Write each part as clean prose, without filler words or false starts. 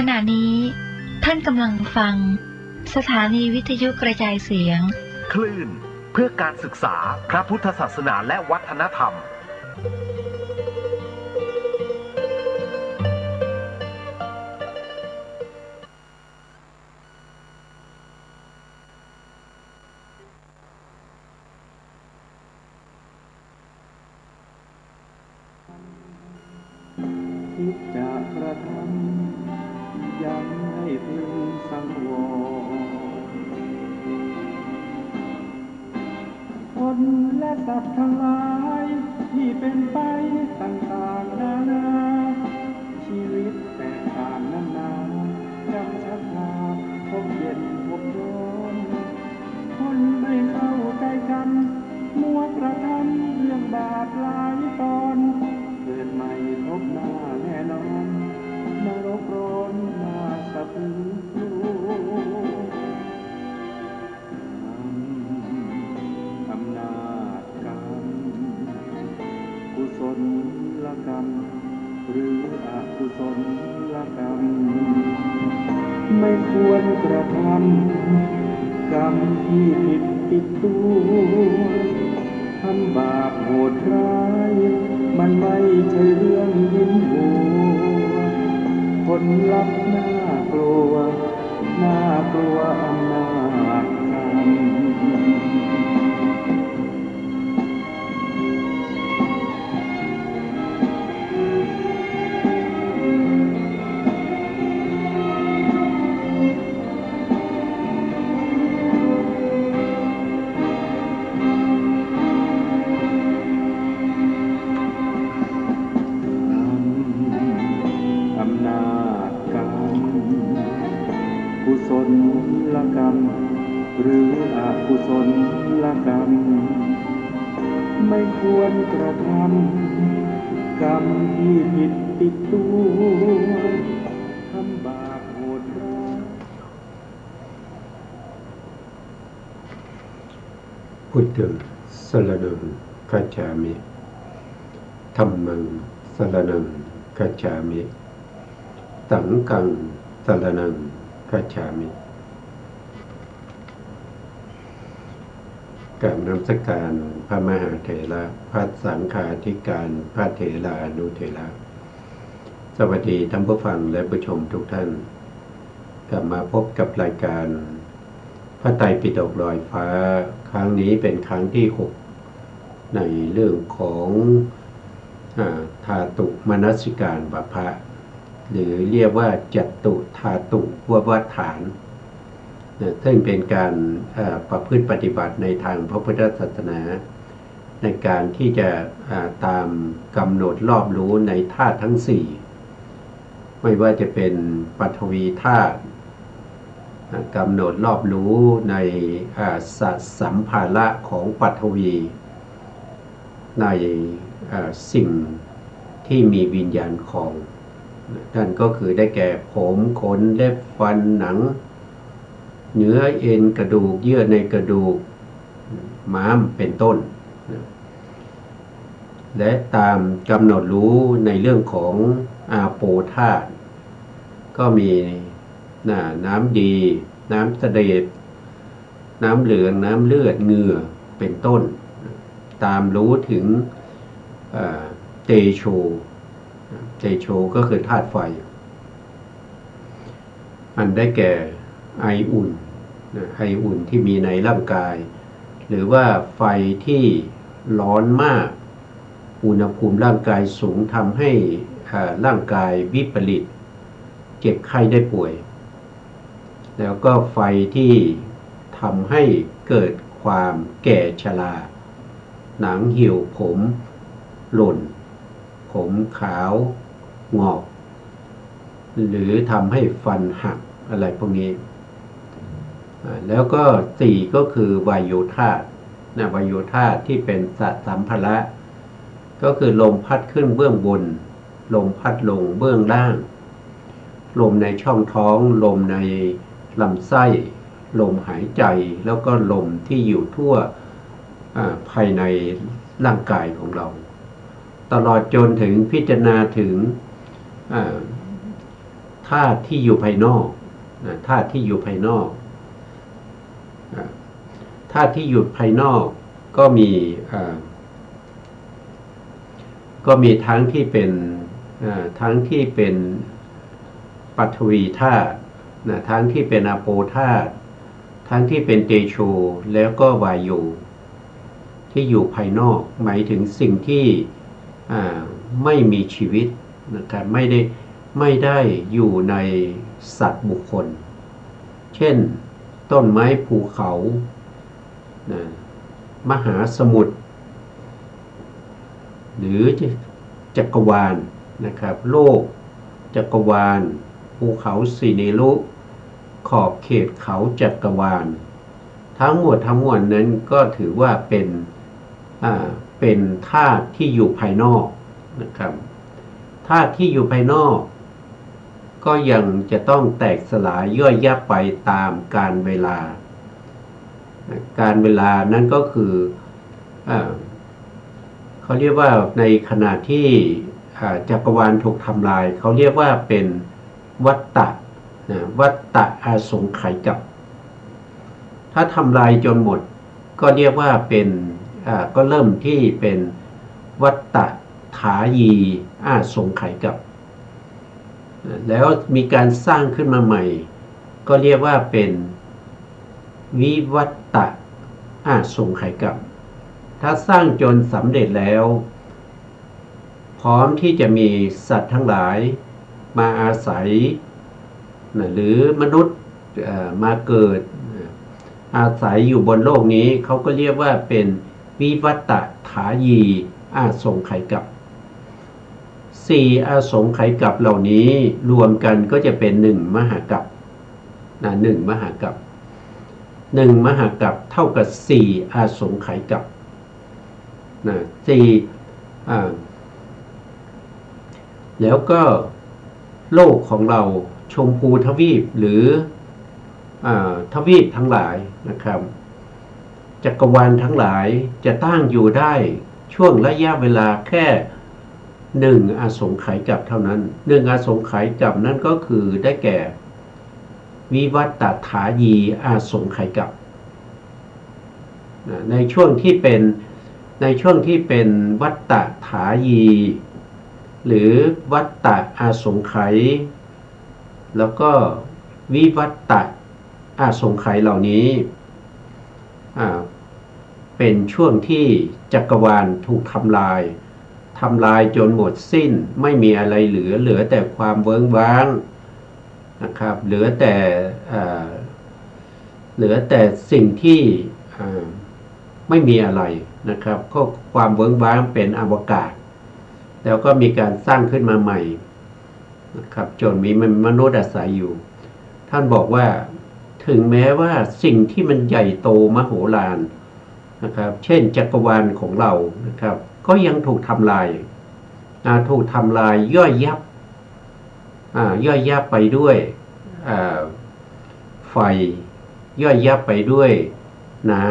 ณะนี้ท่านกำลังฟังสถานีวิทยุกระจายเสียงคลื่นเพื่อการศึกษาพระพุทธศาสนาและวัฒนธรรมคิดจะกระทำยังให้พึงสังวรคนและสัตว์ทั้งหลายที่เป็นไปต่างๆนานาชีวิตแตกต่างนานาจำชักนาพบเย็นพบร้อนคนไม่เข้าใจกันมัวกระทำเรื่องบาปหลายตอนเกิดใหม่พบหน้าแน่นอนนรกร้อนหน้าสะพรึงกลัวอำนาจกรรมกุศลกรรมหรืออกุศลกรรมไม่ควรกระทำกรรมที่ผิดติดตัวทำบาปโหดร้ายมันไม่ใช่เรื่องยิ้มหัวผลลัพธ์น่ากลัวน่ากลัวอำนาจกรรมกุศลกรรมหรืออกุศลกรรมไม่ควรกระทำกรรมที่ผิดติดตัวทำบาปโหดร้ายพุทธังสรณังคัจฉามิธัมมังสรณังคัจฉามิสังฆังสรณังคัจฉามิกราบนมัสการพระมหาเถระพระสังฆาธิการพระเถระอนุเถระสวัสดีท่านผู้ฟังและผู้ชมทุกท่านกลับมาพบกับรายการพระไตรปิฎกลอยฟ้าครั้งนี้เป็นครั้งที่6ในเรื่องของธาตุมนสิการบพะหรือเรียกว่าจัตุธาตุววัฏฐานซึ่งเป็นการประพฤติปฏิบัติในทางพระพุทธศาสนาในการที่จะตามกำหนดรอบรู้ในธาตุทั้ง4ไม่ว่าจะเป็นปฐวีธาตุกำหนดรอบรู้ในสัมภาระของปฐวีในสิ่งที่มีวิญญาณของนั่นก็คือได้แก่ผมขนเล็บฟันหนังเนื้อเอ็นกระดูกเยื่อในกระดูกม้ามเป็นต้นและตามกำหนดรู้ในเรื่องของอาโปธาตุก็มีน้ำดีน้ำเสด็จน้ำเหลืองน้ำเลือดเหงื่อเป็นต้นตามรู้ถึงเตโชก็คือธาตุไฟอันได้แก่ไออุ่นที่มีในร่างกายหรือว่าไฟที่ร้อนมากอุณหภูมิร่างกายสูงทำให้ร่างกายวิปริตเจ็บไข้ได้ป่วยแล้วก็ไฟที่ทำให้เกิดความแก่ชราหนังเหี่ยวผมหล่นผมขาวงอกหรือทำให้ฟันหักอะไรพวกนี้แล้วก็4ก็คือวายโยธาตุวายโยธาตุที่เป็นสัมภาระก็คือลมพัดขึ้นเบื้องบนลมพัดลงเบื้องล่างลมในช่องท้องลมในลำไส้ลมหายใจแล้วก็ลมที่อยู่ทั่วภายในร่างกายของเราตลอดจนถึงพิจารณาถึงธ ธาตุที่อยู่ภายนอกธาตุที่อยู่ภายนอกธาตุที่อยู่ภายนอกก็มีทั้งที่เป็นปัทวีธาตุทั้งที่เป็นอาโปธาตุทั้งที่เป็นเตโชแล้วก็วายุที่อยู่ภายนอกหมายถึงสิ่งที่ไม่มีชีวิตนะครับไม่ได้อยู่ในสัตว์บุคคลเช่นต้นไม้ภูเขามหาสมุทรหรือจักรวาลนะครับโลกจักรวาลภูเขาสีเนรุขอบเขตเขาจักรวาลทั้งหมดนั้นก็ถือว่าเป็นธาตุที่อยู่ภายนอกนะครับธาตุที่อยู่ภายนอกก็ยังจะต้องแตกสลายย่อยยับไปตามกาลเวลานั้นก็คือเขาเรียกว่าในขณะที่จักรวาลถูกทำลายเขาเรียกว่าเป็นวัฏฏะอาสงไขยกับถ้าทำลายจนหมดก็เรียกว่าเป็นก็เริ่มที่เป็นวัฏฏะถายีอาสงไขยกับแล้วมีการสร้างขึ้นมาใหม่ก็เรียกว่าเป็นวิวัตตะอาสงไขยกับถ้าสร้างจนสำเร็จแล้วพร้อมที่จะมีสัตว์ทั้งหลายมาอาศัยหรือมนุษย์มาเกิดอาศัยอยู่บนโลกนี้เขาก็เรียกว่าเป็นวิวัตตะถายีอาสงไขยกับ4อาสงไขยกับเหล่านี้รวมกันก็จะเป็น1มหากัป1มหากัป1มหากัปเท่ากับ4อาสงไขยกับแล้วก็โลกของเราชมพูทวีปหรือทวีปทั้งหลายนะครับจักรวาลทั้งหลายจะตั้งอยู่ได้ช่วงระยะเวลาแค่1อาสงไขยกับเท่านั้น1อาสงไขยกับนั่นก็คือได้แก่วิวัตตถายีอาสงไขยกับในช่วงที่เป็นวัตตถายีหรือวัตตอาสงไขยแล้วก็วิวัตตอาสงไขยเหล่านี้เป็นช่วงที่จักรวาลถูกทำลายจนหมดสิ้นไม่มีอะไรเหลือแต่ความเวิ้งว้างนะครับเหลือแต่สิ่งที่ไม่มีอะไรนะครับก็ความเวิ้งว้างเป็นอวกาศแล้วก็มีการสร้างขึ้นมาใหม่นะครับจนมีมนุษย์อาศัยอยู่ท่านบอกว่าถึงแม้ว่าสิ่งที่มันใหญ่โตมโหฬารนะครับเช่นจักรวาลของเรานะครับก็ยังถูกทำลายย่อยยับไปด้วยไฟย่อยยับไปด้วยน้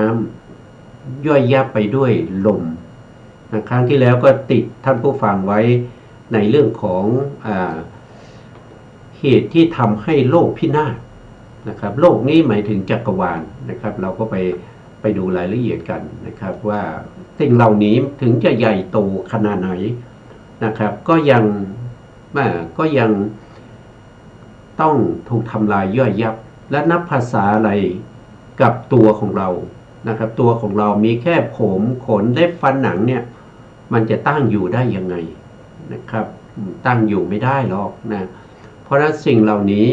ำย่อยยับไปด้วยลมครั้งที่แล้วก็ติดท่านผู้ฟังไว้ในเรื่องของเหตุที่ทำให้โลกพินาศนะครับโลกนี้หมายถึงจักรวาลนะครับเราก็ไปดูรายละเอียดกันนะครับว่าสิ่งเหล่านี้ถึงจะใหญ่โตขนาดไหนนะครับก็ยังต้องถูกทำลายย่อยยับและนับภาษาอะไรกับตัวของเรานะครับตัวของเรามีแค่ผมขนเล็บฟันหนังเนี่ยมันจะตั้งอยู่ได้ยังไงนะครับตั้งอยู่ไม่ได้หรอกนะเพราะฉะนั้นสิ่งเหล่านี้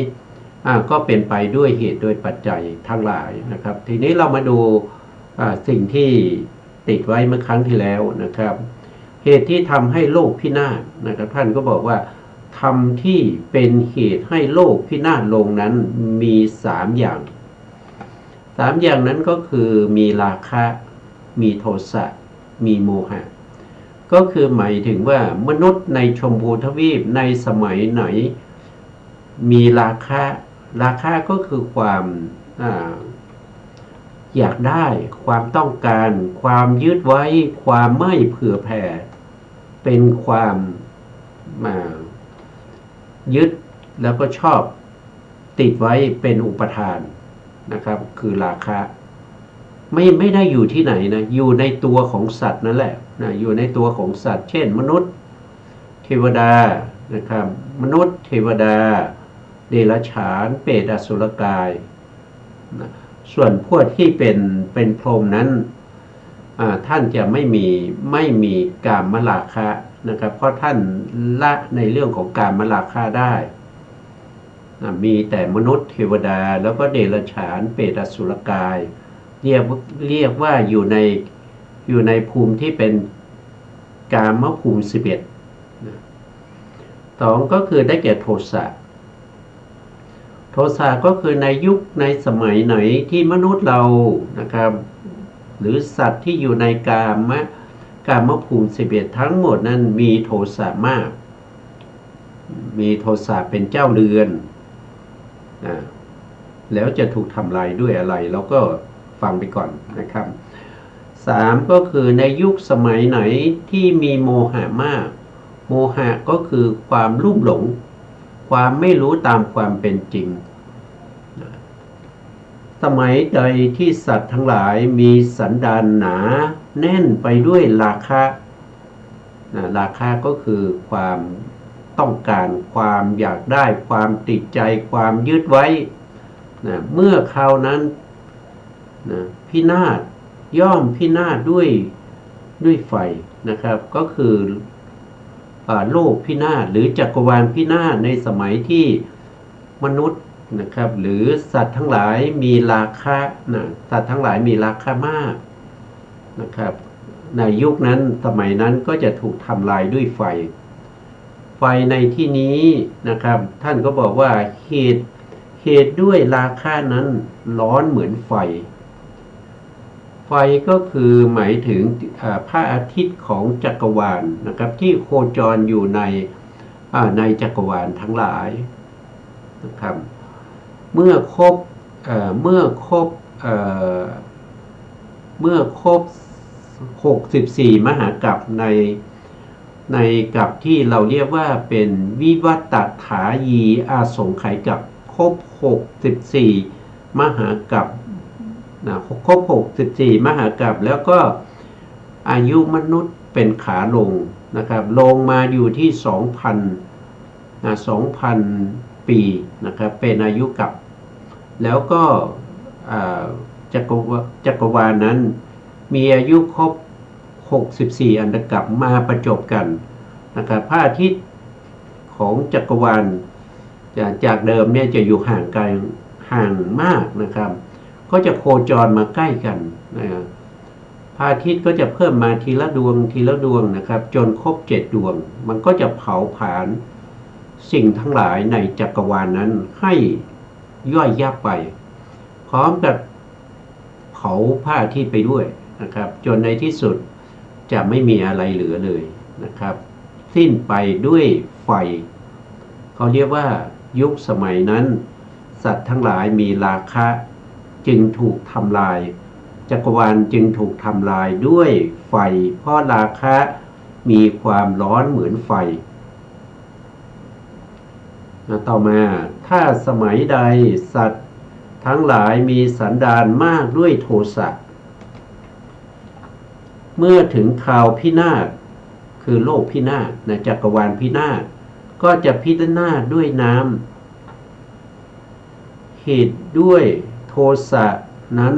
ก็เป็นไปด้วยเหตุด้วยปัจจัยทั้งหลายนะครับทีนี้เรามาดูสิ่งที่ติดไว้เมื่อครั้งที่แล้วนะครับเหตุที่ทำให้โลกพินาศนะครับท่านก็บอกว่าทำที่เป็นเหตุให้โลกพินาศลงนั้นมี3อย่างนั้นก็คือมีราคะมีโทสะมีโมหะก็คือหมายถึงว่ามนุษย์ในชมพูทวีปในสมัยไหนมีราคะก็คือความอยากได้ความต้องการความยึดไว้ความไม่เผื่อแผ่เป็นความยึด แล้วก็ชอบติดไว้เป็นอุปทานนะครับ คือราคะไม่ได้อยู่ที่ไหนนะอยู่ในตัวของสัตว์นั่นแหละนะอยู่ในตัวของสัตว์ เช่นมนุษย์เทวดานะครับมนุษย์เทวดาเดรัจฉานเปรตอสุรกายนะส่วนพวกที่เป็นพรหมนั้นท่านจะไม่มีกามราคะนะครับเพราะท่านละในเรื่องของกามราคะได้มีแต่มนุษย์เทวดาแล้วก็เดรัจฉานเปรตอสุรกายเรียกว่าอยู่ในภูมิที่เป็นกามภูมิ11สองก็คือได้แก่โทสะก็คือในยุคในสมัยไหนที่มนุษย์เรานะครับหรือสัตว์ที่อยู่ในกามภูมิ11ทั้งหมดนั้นมีโทสะมากมีโทสะเป็นเจ้าเรือนแล้วจะถูกทำลายด้วยอะไรเราก็ฟังไปก่อนนะครับ3ก็คือในยุคสมัยไหนที่มีโมหะมากโมหะก็คือความลุ่มหลงความไม่รู้ตามความเป็นจริงสมัยใดที่สัตว์ทั้งหลายมีสันดานหนาแน่นไปด้วยราคะราคะก็คือความต้องการความอยากได้ความติดใจความยึดไว้เมื่อคราวนั้นพินาศย่อมพินาศด้วยไฟนะครับก็คือโลกพินาศหรือจักรวาลพินาศในสมัยที่มนุษย์นะครับหรือสัตว์ทั้งหลายมีราคะสัตว์ทั้งหลายมีราคะมากนะครับในยุคนั้นสมัยนั้นก็จะถูกทำลายด้วยไฟในที่นี้นะครับท่านก็บอกว่าเหตุด้วยราคะนั้นร้อนเหมือนไฟก็คือหมายถึงพระอาทิตย์ของจักรวาลนะครับที่โคจรอยู่ในจักรวาลทั้งหลายนะครับเมื่อครบ64มหากัปในกัปที่เราเรียกว่าเป็นวิวัตถายีอาสงไขยกัปครบ64มหากัปครบ64มหากัปแล้วก็อายุมนุษย์เป็นขาลงนะครับลงมาอยู่ที่ 2,000 ปีนะครับเป็นอายุกัปแล้วก็จักรวาลนั้นมีอายุครบ64อันตกัปมาประจบกันนะครับพระอาทิตย์ของจักรวาลจากเดิมเนี่ยจะอยู่ห่างมากนะครับก็จะโคจรมาใกล้กันนะครับพระอาทิตย์ก็จะเพิ่มมาทีละดวงนะครับจนครบ7ดวงมันก็จะเผาผลาญสิ่งทั้งหลายในจักรวาลนั้นให้ย่อยยับไปพร้อมกับเผาพระอาทิตย์ไปด้วยนะครับจนในที่สุดจะไม่มีอะไรเหลือเลยนะครับสิ้นไปด้วยไฟเขาเรียกว่ายุคสมัยนั้นสัตว์ทั้งหลายมีราคะจึงถูกทำลายจักรวาลจึงถูกทำลายด้วยไฟเพราะราคะมีความร้อนเหมือนไฟต่อมาถ้าสมัยใดสัตว์ทั้งหลายมีสันดานมากด้วยโทสะเมื่อถึงคราวพินาศคือโลกพินาศจักรวาลพินาศก็จะพินาศด้วยน้ำเหตุด้วยโทสะนั้น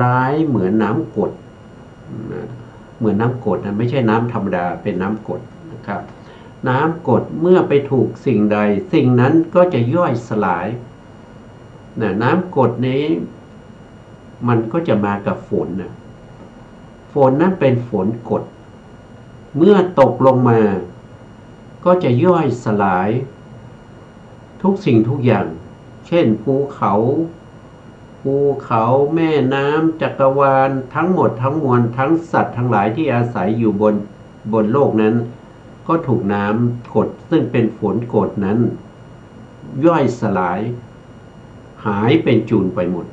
ร้ายเหมือนน้ำกรดเหมือนน้ำกรดนะไม่ใช่น้ำธรรมดาเป็นน้ำกรดนะครับน้ำกรดเมื่อไปถูกสิ่งใดสิ่งนั้นก็จะย่อยสลายน้ำกรดนี้มันก็จะมากับฝนฝนนั้นเป็นฝนกรดเมื่อตกลงมาก็จะย่อยสลายทุกสิ่งทุกอย่างเช่นภูเขาแม่น้ำจักรวาลทั้งหมดทั้งมวลทั้งสัตว์ทั้งหลายที่อาศัยอยู่บนโลกนั้นก็ถูกน้ำกรดซึ่งเป็นฝนกรดนั้นย่อยสลายหายเป็นจูนไปหมด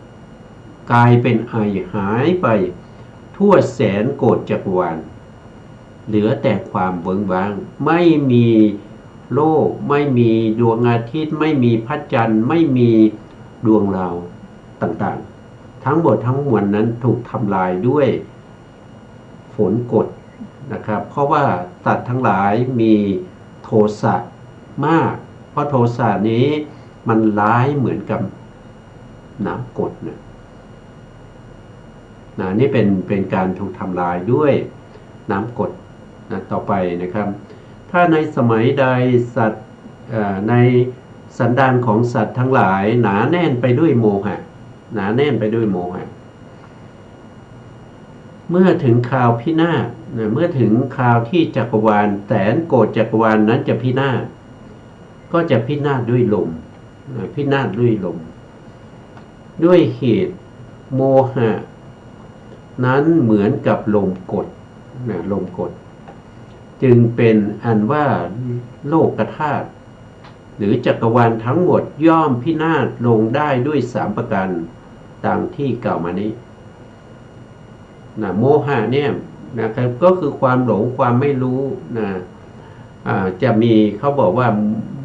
กลายเป็นไอหายไปทั่วแสนโกฏจักรวาลเหลือแต่ความเบิงบางไม่มี โลกไม่มีดวงอาทิตย์ไม่มีพระจันทร์ไม่มีดวงดาวต่างๆทั้งหมดทั้งมวลนั้นถูกทำลายด้วยฝนกรดนะครับเพราะว่าสัตว์ทั้งหลายมีโทสะมากเพราะโทสะนี้มันร้ายเหมือนกับน้ำกรดนี่เป็นการถูกทำลายด้วยน้ำกรดต่อไปนะครับถ้าในสมัยใดสัตว์ในสันดานของสัตว์ทั้งหลายหนาแน่นไปด้วยโมหะหนาแน่นไปด้วยโมหะเมื่อถึงคราวพินาศเมื่อถึงคราวที่จักรวาลแสนโกฏจักรวาลนั้นจะพินาศก็จะพินาศด้วยลมพินาศด้วยลมด้วยเหตุโมหะนั้นเหมือนกับลมกดลมกดจึงเป็นอันว่าโลกธาตุหรือจักรวาลทั้งหมดย่อมพินาศลงได้ด้วย3ประการดังที่กล่าวมานี้โมหะเนี่ยนะครับก็คือความหลงความไม่รู้จะมีเขาบอกว่า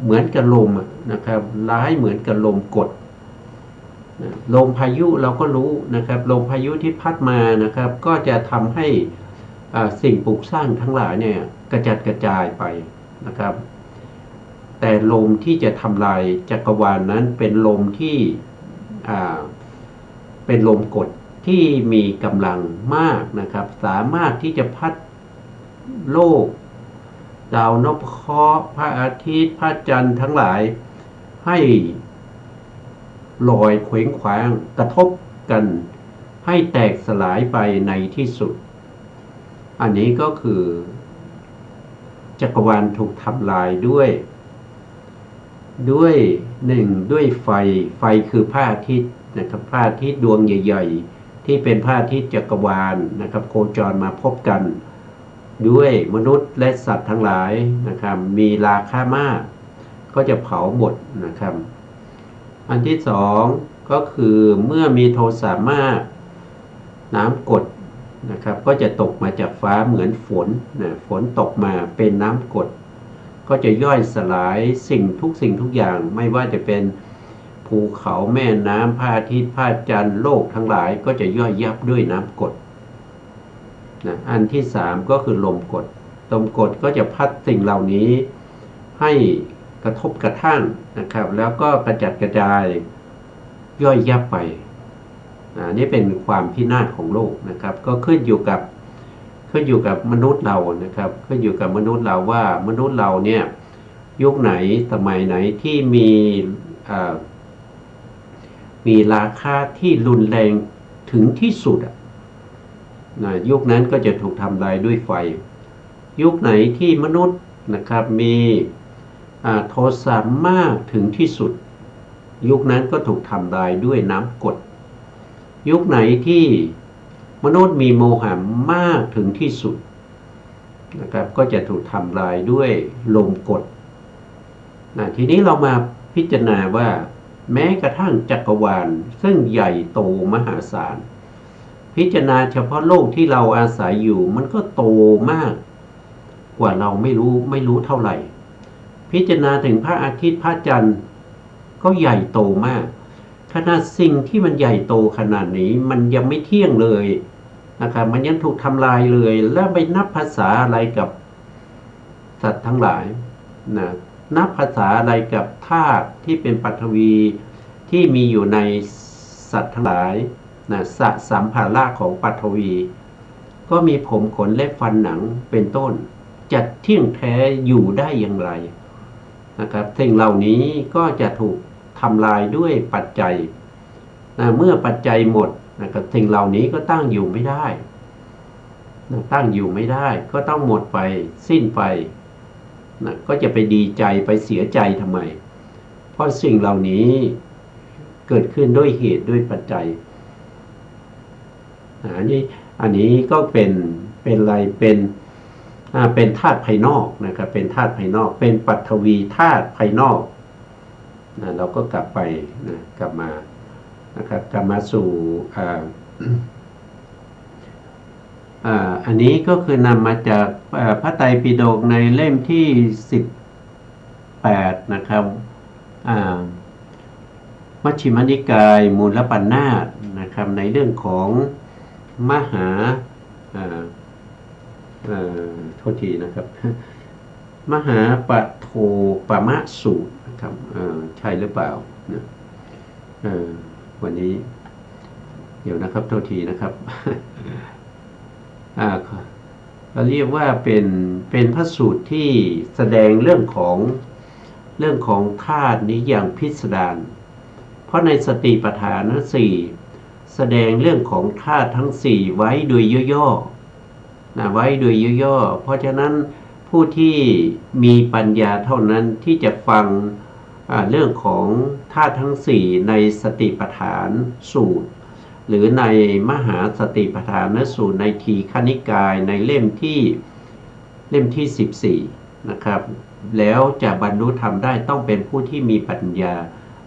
เหมือนกับลมนะครับร้ายเหมือนกับลมกดลมพายุเราก็รู้นะครับลมพายุที่พัดมานะครับก็จะทำให้สิ่งปลูกสร้างทั้งหลายเนี่ยกระจัดกระจายไปนะครับแต่ลมที่จะทำลายจักรวาลนั้นเป็นลมที่เป็นลมกดที่มีกำลังมากนะครับสามารถที่จะพัดโลกดาวนพเคราะห์พระอาทิตย์พระจันทร์ทั้งหลายให้ลอยเคว้งคว้างกระทบกันให้แตกสลายไปในที่สุดอันนี้ก็คือจักรวาลถูกทำลายด้วยหนึ่งด้วยไฟคือพระอาทิตย์นะครับพระอาทิตย์ดวงใหญ่ๆที่เป็นพระอาทิตย์จักรวาลนะครับโคจรมาพบกันด้วยมนุษย์และสัตว์ทั้งหลายนะครับมีราคามากก็จะเผาหมดนะครับอันที่สองก็คือเมื่อมีโทสะมากน้ำกรดนะครับก็จะตกมาจากฟ้าเหมือนฝนฝนตกมาเป็นน้ำกรดก็จะย่อยสลายสิ่งทุกอย่างไม่ว่าจะเป็นภูเขาแม่น้ำพระอาทิตย์พระจันทร์โลกทั้งหลายก็จะย่อยยับด้วยน้ำกรดอันที่สามก็คือลมกรดลมกรดก็จะพัดสิ่งเหล่านี้ให้กระทบกระทั่งนะครับแล้วก็กระจัดกระจายย่อยยับไปนี่เป็นความพินาศของโลกนะครับก็ขึ้นอยู่กับมนุษย์เรานะครับขึ้นอยู่กับมนุษย์เราว่ามนุษย์เราเนี่ยยุคไหนสมัยไหนที่มีราคาที่รุนแรงถึงที่สุดยุคนั้นก็จะถูกทำลายด้วยไฟยุคไหนที่มนุษย์นะครับมีโทสะมากถึงที่สุดยุคนั้นก็ถูกทำลายด้วยน้ำกรดยุคไหนที่มนุษย์มีโมหะมากถึงที่สุดนะครับก็จะถูกทำลายด้วยลมกรดทีนี้เรามาพิจารณาว่าแม้กระทั่งจักรวาลซึ่งใหญ่โตมหาศาลพิจารณาเฉพาะโลกที่เราอาศัยอยู่มันก็โตมากกว่าเราไม่รู้เท่าไหร่พิจารณาถึงพระอาทิตย์พระจันทร์ก็ใหญ่โตมากขนาดสิ่งที่มันใหญ่โตขนาดนี้มันยังไม่เที่ยงเลยนะครับมันยังถูกทำลายเลยแล้วไปนับภาษาอะไรกับสัตว์ทั้งหลายนับภาษาอะไรกับธาตุที่เป็นปฐวีที่มีอยู่ในสัตว์ทั้งหลายสัมภาระของปฐวีก็มีผมขนเล็บฟันหนังเป็นต้นจะเที่ยงแท้อยู่ได้อย่างไรนะครับสิ่งเหล่านี้ก็จะถูกทำลายด้วยปัจจัยเมื่อปัจจัยหมดนะครับสิ่งเหล่านี้ก็ตั้งอยู่ไม่ได้ตั้งอยู่ไม่ได้ก็ต้องหมดไปสิ้นไปก็จะไปดีใจไปเสียใจทำไมเพราะสิ่งเหล่านี้เกิดขึ้นด้วยเหตุด้วยปัจจัยอันนี้ก็เป็นอะไรเป็นธาตุภายนอกนะครับเป็นธาตุภายนอกเป็นปฐวีธาตุภายนอกเราก็กลับไปกลับมานะครับกลับมาสู่อันนี้ก็คือนำมาจากพระไตรปิฎกในเล่มที่ 18นะครับมัชฌิมนิกายมูลปัณณาสนะครับในเรื่องของมหาโทษทีนะครับ มหาปโทปมะสูตรนะครับใช่หรือเปล่านะวันนี้เดี๋ยวนะครับโทษทีนะครับ เราเรียกว่าเป็นพระสูตรที่แสดงเรื่องของธาตุนี้อย่างพิสดารเพราะในสติปัฏฐานทั้งสี่แสดงเรื่องของธาตุทั้งสี่ไว้โดยย่อๆนะไว้โดยย่อๆเพราะฉะนั้นผู้ที่มีปัญญาเท่านั้นที่จะฟังเรื่องของธาตุทั้งสี่ในสติปัฏฐานสูตรหรือในมหาสติปัฏฐานสูตรในทีฆนิกายในเล่มที่14นะครับแล้วจะบรรลุธรรมได้ต้องเป็นผู้ที่มีปัญญา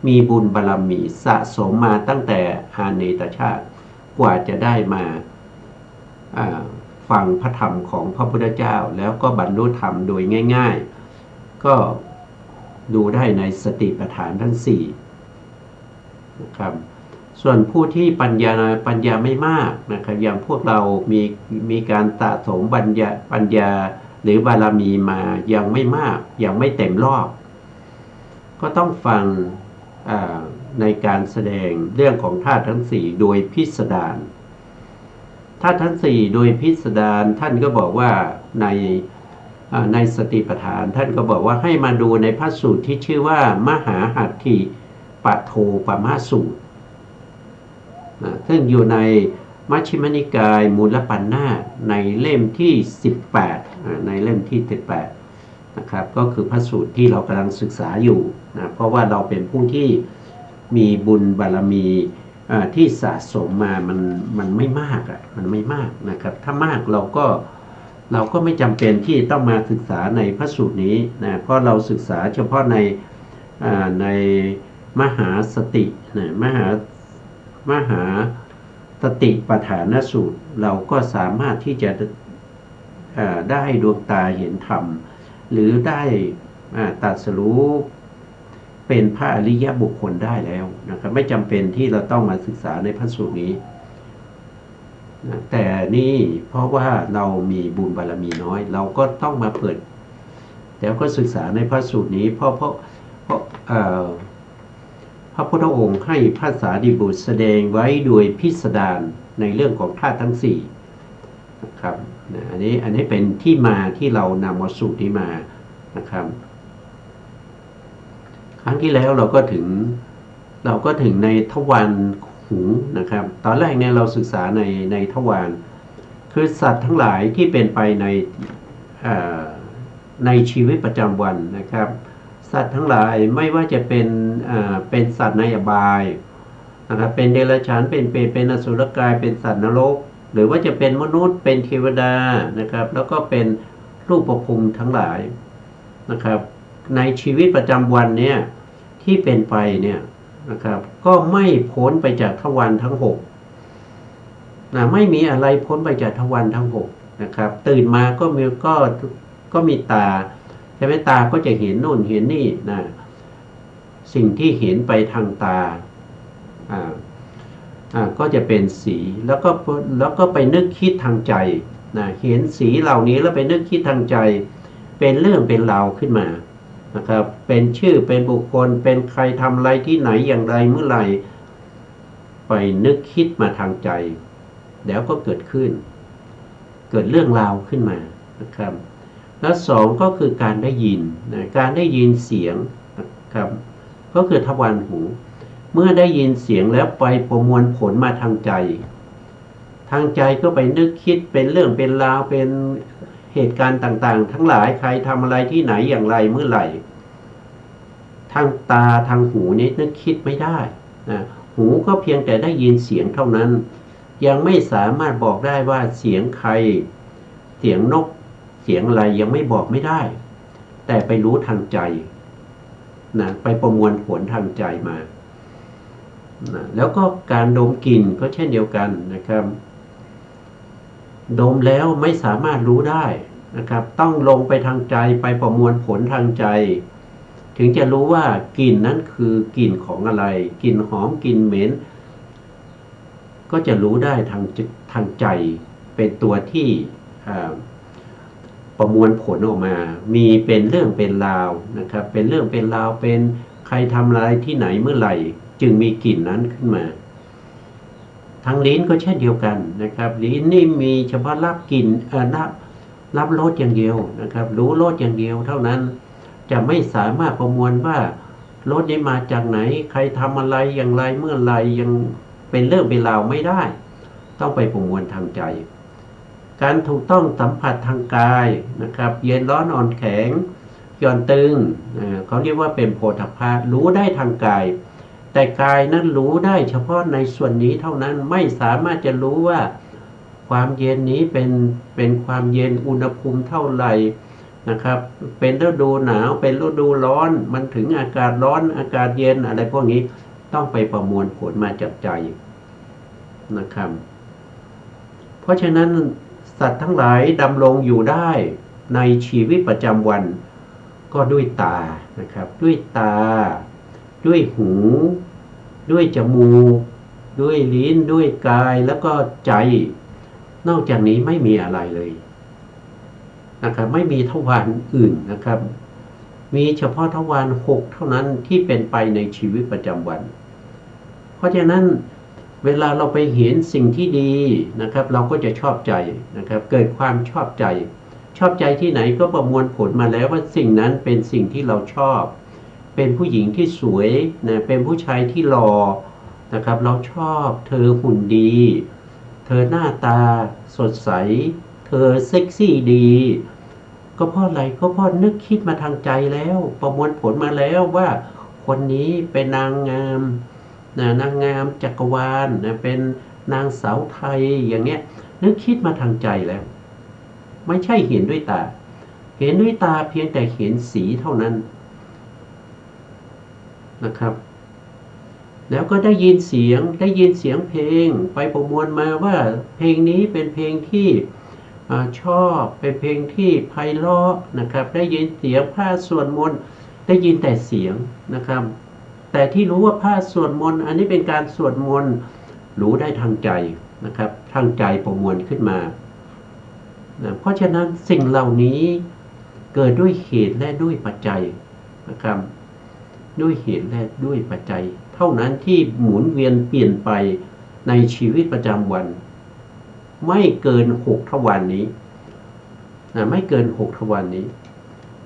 มีบุญบารมีสะสมมาตั้งแต่อาเนตชาติกว่าจะได้มาฟังพระธรรมของพระพุทธเจ้าแล้วก็บรรลุธรรมโดยง่ายๆก็ดูได้ในสติปัฏฐานทั้ง4นะครับส่วนผู้ที่ปัญญาไม่มากนะครับอย่างพวกเรามีการสะสมปัญญาหรือบารมีมายังไม่มากยังไม่เต็มรอบก็ต้องฟังในการแสดงเรื่องของธาตุทั้ง4โดยพิสดารธาตุทั้ง4โดยพิสดารท่านก็บอกว่าในสติปัฏฐานท่านก็บอกว่าให้มาดูในพระสูตรที่ชื่อว่ามหาหัตถิปโทปมสูตรซึ่งอยู่ในมัชฌิมนิกายมูลปัณณาสในเล่มที่18ในเล่มที่18นะครับก็คือพระสูตรที่เรากำลังศึกษาอยู่นะเพราะว่าเราเป็นผู้ที่มีบุญบารมีที่สะสมมามันไม่มากมันไม่มากนะครับถ้ามากเราก็ไม่จำเป็นที่ต้องมาศึกษาในพระสูตรนี้นะเพราะเราศึกษาเฉพาะในมหาสตินะมหาสติปัฏฐานสูตรเราก็สามารถที่จะได้ดวงตาเห็นธรรมหรือได้ตรัสรู้เป็นพระอริยบุคคลได้แล้วนะครับไม่จำเป็นที่เราต้องมาศึกษาในพระสูตรนี้นะแต่นี่เพราะว่าเรามีบุญบารมีน้อยเราก็ต้องมาเปิดแล้วก็ศึกษาในพระสูตรนี้เพราะพระพุทธองค์ให้พระสารีบุตรแสดงไว้โดยพิสดารในเรื่องของธาตุทั้ง4นะครับอันนี้เป็นที่มาที่เรานำมาสูตรนี้มานะครับครั้งที่แล้วเราก็ถึงในทวารหูนะครับตอนแรกเนี่ยเราศึกษาในทวารคือสัตว์ทั้งหลายที่เป็นไปในชีวิตประจำวันนะครับสัตว์ทั้งหลายไม่ว่าจะเป็นสัตว์ในอบายนะครับเป็นเดรัจฉานเป็นเปรตเป็นอสุรกายเป็นสัตว์นรกหรือว่าจะเป็นมนุษย์เป็นเทวดานะครับแล้วก็เป็นรูปภูมิทั้งหลายนะครับในชีวิตประจำวันเนี่ยที่เป็นไปเนี่ยนะครับก็ไม่พ้นไปจากทวารทั้ง6นะไม่มีอะไรพ้นไปจากทวารทั้ง6นะครับตื่นมาก็มีตาใช่ไหมตาก็จะเห็นโน่นเห็นนี่นะสิ่งที่เห็นไปทางตาก็จะเป็นสีแล้วก็ไปนึกคิดทางใจนะเห็นสีเหล่านี้แล้วไปนึกคิดทางใจเป็นเรื่องเป็นราวขึ้นมานะครับเป็นชื่อเป็นบุคคลเป็นใครทำอะไรที่ไหนอย่างไรเมื่อไหร่ไปนึกคิดมาทางใจแล้วก็เกิดเรื่องราวขึ้นมานะครับแล้ว2ก็คือการได้ยินนะการได้ยินเสียงนะครับก็คือทวารหูเมื่อได้ยินเสียงแล้วไปประมวลผลมาทางใจก็ไปนึกคิดเป็นเรื่องเป็นราวเป็นเหตุการณ์ต่างๆทั้งหลายใครทำอะไรที่ไหนอย่างไรเมื่อไหร่ทางตาทางหูนี้นึกคิดไม่ได้นะหูก็เพียงแต่ได้ยินเสียงเท่านั้นยังไม่สามารถบอกได้ว่าเสียงใครเสียงนกเสียงอะไรยังไม่บอกไม่ได้แต่ไปรู้ทางใจนะไปประมวลผลทางใจมานะแล้วก็การดมกลิ่นก็เช่นเดียวกันนะครับดมแล้วไม่สามารถรู้ได้นะครับต้องลงไปทางใจไปประมวลผลทางใจ ถึงจะรู้ว่ากลิ่นนั้นคือกลิ่นของอะไรกลิ่นหอมกลิ่นเหม็นก็จะรู้ได้ทางใจเป็นตัวที่ประมวลผลออกมามีเป็นเรื่องเป็นราวนะครับเป็นเรื่องเป็นราวเป็นใครทำอะไรที่ไหนเมื่อไหร่จึงมีกลิ่นนั้นขึ้นมาทางลิ้นก็เช่นเดียวกันนะครับลิ้นนี่มีเฉพาะรับกลิ่นรับรสอย่างเดียวนะครับรู้รสอย่างเดียวเท่านั้นจะไม่สามารถประมวลว่ารสนี้มาจากไหนใครทำอะไรอย่างไรเมื่อไรยังเป็นเรื่องเป็นราวไม่ได้ต้องไปประมวลทางใจการถูกต้องสัมผัสทางกายนะครับเย็นร้อนอ่อนแข็งหย่อนตึงเขาเรียกว่าเป็นโผฏฐัพพะรู้ได้ทางกายแต่กายนั้นรู้ได้เฉพาะในส่วนนี้เท่านั้นไม่สามารถจะรู้ว่าความเย็นนี้เป็นความเย็นอุณหภูมิเท่าไหร่นะครับเป็นฤดูหนาวเป็นฤดูร้อนมันถึงอากาศร้อนอากาศเย็นอะไรพวกนี้ต้องไปประมวลผลมาจากใจนะครับเพราะฉะนั้นสัตว์ทั้งหลายดำรงอยู่ได้ในชีวิตประจำวันก็ด้วยตานะครับด้วยตาด้วยหูด้วยจมูกด้วยลิ้นด้วยกายแล้วก็ใจนอกจากนี้ไม่มีอะไรเลยนะครับไม่มีทวารอื่นนะครับมีเฉพาะทวาร6เท่านั้นที่เป็นไปในชีวิตประจำวันเพราะฉะนั้นเวลาเราไปเห็นสิ่งที่ดีนะครับเราก็จะชอบใจนะครับเกิดความชอบใจที่ไหนก็ประมวลผลมาแล้วว่าสิ่งนั้นเป็นสิ่งที่เราชอบเป็นผู้หญิงที่สวยนะเป็นผู้ชายที่หล่อนะครับเราชอบเธอหุ่นดีเธอหน้าตาสดใสเธอเซ็กซี่ดีก็เพราะอะไรก็เพราะนึกคิดมาทางใจแล้วประมวลผลมาแล้วว่าคนนี้เป็นนางงามนางงามจักรวาลเป็นนางสาวไทยอย่างเงี้ยนึกคิดมาทางใจแล้วไม่ใช่เห็นด้วยตาเห็นด้วยตาเพียงแต่เห็นสีเท่านั้นนะครับแล้วก็ได้ยินเสียงเพลงไปประมวลมาว่าเพลงนี้เป็นเพลงที่ชอบเป็นเพลงที่ไพเราะนะครับได้ยินเสียงพระสวดมนต์ได้ยินแต่เสียงนะครับแต่ที่รู้ว่าพระสวดมนต์อันนี้เป็นการสวดมนต์รู้ได้ทางใจนะครับทางใจประมวลขึ้นมานะเพราะฉะนั้นสิ่งเหล่านี้เกิดด้วยเหตุและด้วยปัจจัยนะครับด้วยเหตุและด้วยปัจจัยเท่านั้นที่หมุนเวียนเปลี่ยนไปในชีวิตประจำวันไม่เกิน6 ทวารนี้นะไม่เกิน6 ทวารนี้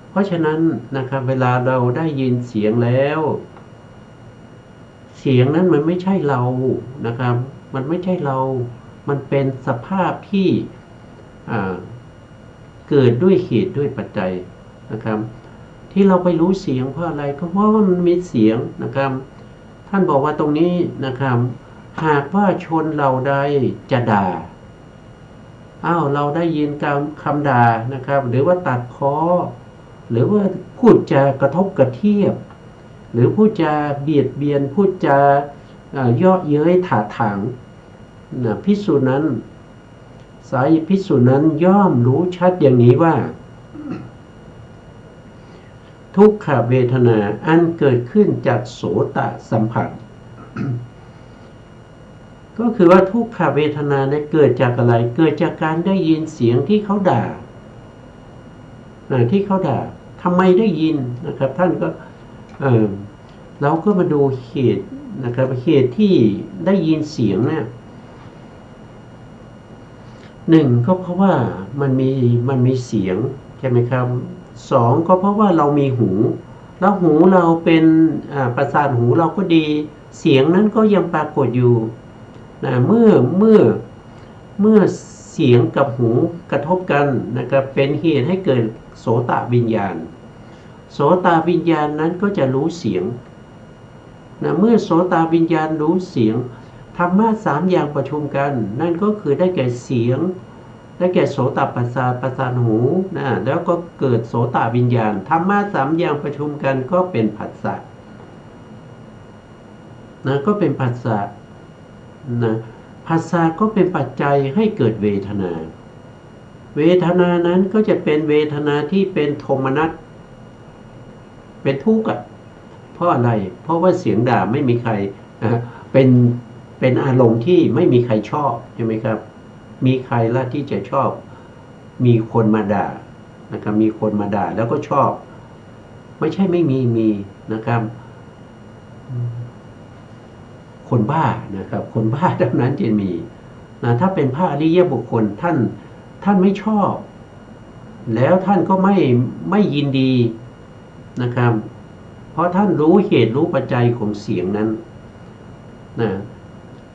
เพราะฉะนั้นนะครับเวลาเราได้ยินเสียงแล้วเสียงนั้นมันไม่ใช่เรานะครับมันไม่ใช่เรามันเป็นสภาพที่เกิดด้วยเหตุด้วยปัจจัยนะครับที่เราไปรู้เสียงเพราะอะไรก็เพราะว่ามันมีเสียงนะครับท่านบอกว่าตรงนี้นะครับหากว่าชนเราใดจะด่าเราได้ยินคำด่านะครับหรือว่าตัดพ้อหรือว่าพูดจากระทบกระเทียบหรือพูดจาเบียดเบียนพูดจาเยาะเย้ยถาถางภิกษุนั้นสายภิกษุนั้นย่อมรู้ชัดอย่างนี้ว่าทุกขเวทนาอันเกิดขึ้นจากโสตสัมผัส ก็คือว่าทุกขเวทนาเนี่ยเกิดจากอะไรเกิดจากการได้ยินเสียงที่เขาด่าทำไมได้ยินนะครับท่านก็เราก็มาดูเหตุนะครับเหตุที่ได้ยินเสียงเนี่ย1ก็เพราะว่ามันมีเสียงใช่ไหมครับ2ก็เพราะว่าเรามีหูแล้วหูเราเป็นประสาทหูเราก็ดีเสียงนั้นก็ยังปรากฏอยู่นะเมื่อเสียงกับหูกระทบกันนะครับเป็นเหตุให้เกิดโสตวิญญาณโสตวิญญาณนั้นก็จะรู้เสียงนะเมื่อโสตวิญญาณรู้เสียงธรรมะ3อย่างประชุมกันนั่นก็คือได้แก่เสียงได้แก่โสตประสาทหูนะแล้วก็เกิดโสตวิญญาณธรรมะ3อย่างประชุมกันก็เป็นผัสสะนะก็เป็นผัสสะนะผัสสะก็เป็นปัจจัยให้เกิดเวทนาเวทนานั้นก็จะเป็นเวทนาที่เป็นโทมนัส เป็นทุกข์อ่ะเพราะอะไรเพราะว่าเสียงด่าไม่มีใครเป็นอารมณ์ที่ไม่มีใครชอบใช่ไหมครับมีใครล่ะที่จะชอบมีคนมาด่านะครับมีคนมาด่าแล้วก็ชอบไม่ใช่ไม่มีนะครับคนบ้านะครับคนบ้าเท่านั้นจะมีนะถ้าเป็นพระอริยบุคคลท่านไม่ชอบแล้วท่านก็ไม่ยินดีนะครับเพราะท่านรู้เหตุรู้ปัจจัยของเสียงนั้นนะ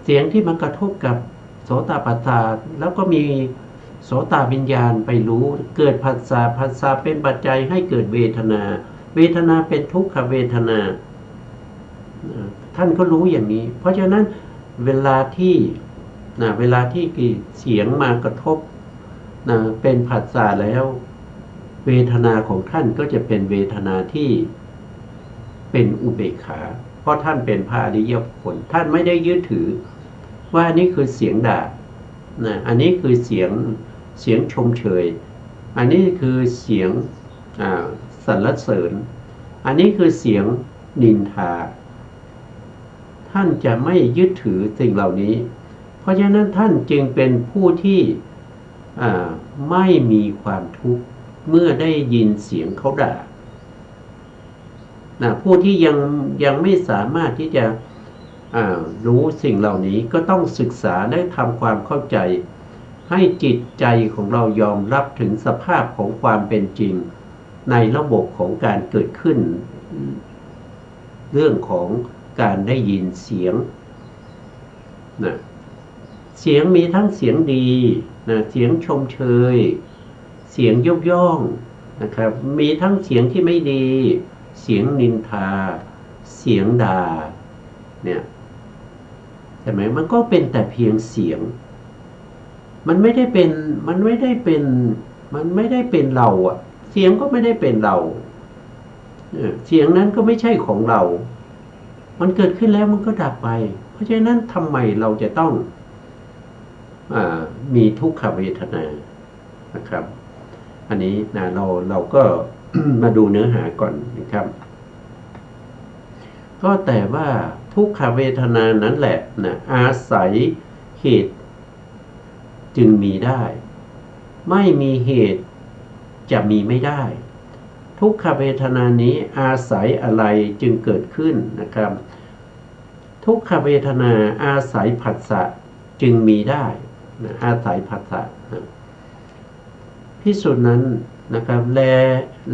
เสียงที่มันกระทบกับโสตประสาทแล้วก็มีโสตวิญญาณไปรู้เกิดผัสสะเป็นปัจจัยให้เกิดเวทนาเป็นทุกขเวทนาท่านก็รู้อย่างนี้เพราะฉะนั้นเวลาที่เสียงมากระทบเป็นผัสสะแล้วเวทนาของท่านก็จะเป็นเวทนาที่เป็นอุเบกขาเพราะท่านเป็นพระอริยบุคคลท่านไม่ได้ยึดถือว่านี่คือเสียงด่าอันนี้คือเสียงชมเชยอันนี้คือเสียงสรรเสริญอันนี้คือเสียงนินทาท่านจะไม่ยึดถือสิ่งเหล่านี้เพราะฉะนั้นท่านจึงเป็นผู้ที่ไม่มีความทุกข์เมื่อได้ยินเสียงเขาด่าผู้ที่ยังไม่สามารถที่จะรู้สิ่งเหล่านี้ก็ต้องศึกษาได้ทำความเข้าใจให้จิตใจของเรายอมรับถึงสภาพของความเป็นจริงในระบบของการเกิดขึ้นเรื่องของการได้ยินเสียงเสียงมีทั้งเสียงดีเสียงชมเชยเสียงยกย่องนะครับมีทั้งเสียงที่ไม่ดีเสียงนินทาเสียงด่าเนี่ยใช่ไหมมันก็เป็นแต่เพียงเสียงมันไม่ได้เป็นเราอ่ะเสียงก็ไม่ได้เป็นเราเสียงนั้นก็ไม่ใช่ของเรามันเกิดขึ้นแล้วมันก็ดับไปเพราะฉะนั้นทำไมเราจะต้องมีทุกขเวทนานะครับอันนี้เราก็ มาดูเนื้อหาก่อนนะครับก็แต่ว่าทุกขเวทนานั้นแหละอาศัยเหตุจึงมีได้ไม่มีเหตุจะมีไม่ได้ทุกขเวทนานี้อาศัยอะไรจึงเกิดขึ้นนะครับทุกขเวทนาอาศัยผัสสะจึงมีได้อาศัยผัสสะภิกษุนั้นนะครับ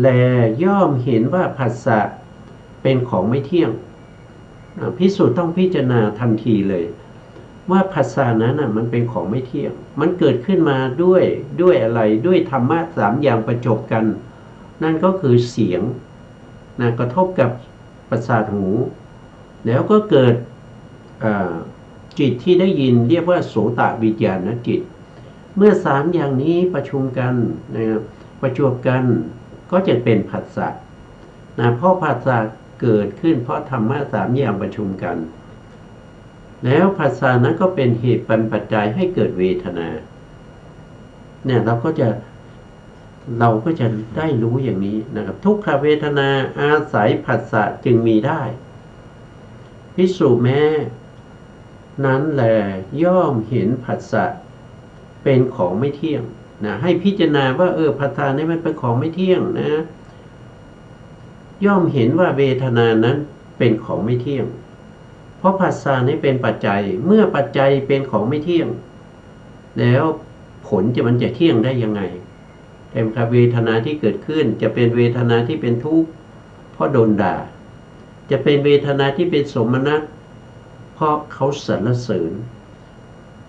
แลย่อมเห็นว่าผัสสะเป็นของไม่เที่ยงภิกษุต้องพิจารณาทันทีเลยว่าผัสสะนั้นมันเป็นของไม่เที่ยงมันเกิดขึ้นมาด้วยอะไรด้วยธรรมะ3อย่างประจบกันนั่นก็คือเสียงกระทบกับประสาทหูแล้วก็เกิดจิตที่ได้ยินเรียกว่าโสตวิญญาณจิตเมื่อ3อย่างนี้ประชุมกันประจวบกันก็จะเป็นผัสสะเพราะผัสสะเกิดขึ้นเพราะธรรมะ3อย่างประชุมกันแล้วผัสสะนั้นก็เป็นเหตุปัจจัยให้เกิดเวทนาเนี่ยเราก็จะได้รู้อย่างนี้นะครับทุกขเวทนาอาศัยผัสสะจึงมีได้ภิกษุแม้นั้นแลย่อมเห็นผัสสะเป็นของไม่เที่ยงให้พิจารณาว่าผัสสะนี้มันเป็นของไม่เที่ยงย่อมเห็นว่าเวทนานั้นเป็นของไม่เที่ยงเพราะผัสสะนี้เป็นปัจจัยเมื่อปัจจัยเป็นของไม่เที่ยงแล้วผลมันจะเที่ยงได้ยังไงแต่ครับเวทนาที่เกิดขึ้นจะเป็นเวทนาที่เป็นทุกข์เพราะโดนด่าจะเป็นเวทนาที่เป็นสมนัสเพราะเขาสรรเสริญ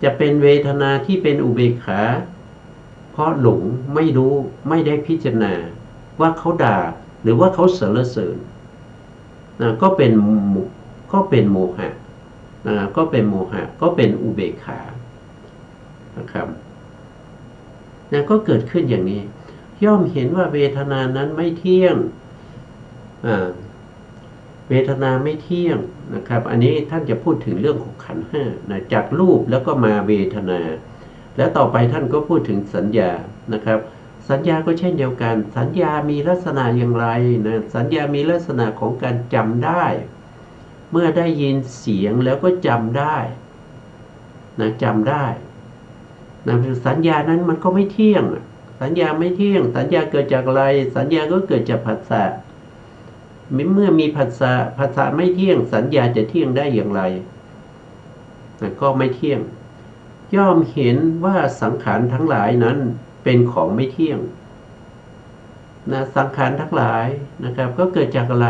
จะเป็นเวทนาที่เป็นอุเบกขาเพราะหลงไม่รู้ไม่ได้พิจารณาว่าเขาด่าหรือว่าเขาสรรเสริญก็เป็นโมหะก็เป็นโมหะก็เป็นอุเบกขานะครับก็เกิดขึ้นอย่างนี้ย่อมเห็นว่าเวทนานั้นไม่เที่ยงเวทนาไม่เที่ยงนะครับอันนี้ท่านจะพูดถึงเรื่องของขันธ์5จากรูปแล้วก็มาเวทนาแล้วต่อไปท่านก็พูดถึงสัญญานะครับ สัญญาก็เช่นเดียวกันสัญญามีลักษณะอย่างไรนะสัญญามีลักษณะของการจำได้เมื่อได้ยินเสียงแล้วก็จำได้นะจำได้นะสัญญานั้นมันก็ไม่เที่ยงสัญญาไม่เที่ยงสัญญาเกิดจากอะไรสัญญาก็เกิดจากผัสสะเมื่อมีผัสสะไม่เที่ยงสัญญาจะเที่ยงได้อย่างไรนะก็ไม่เที่ยงย่อมเห็นว่าสังขารทั้งหลายนั้นเป็นของไม่เที่ยงนะสังขารทั้งหลายนะครับก็เกิดจากอะไร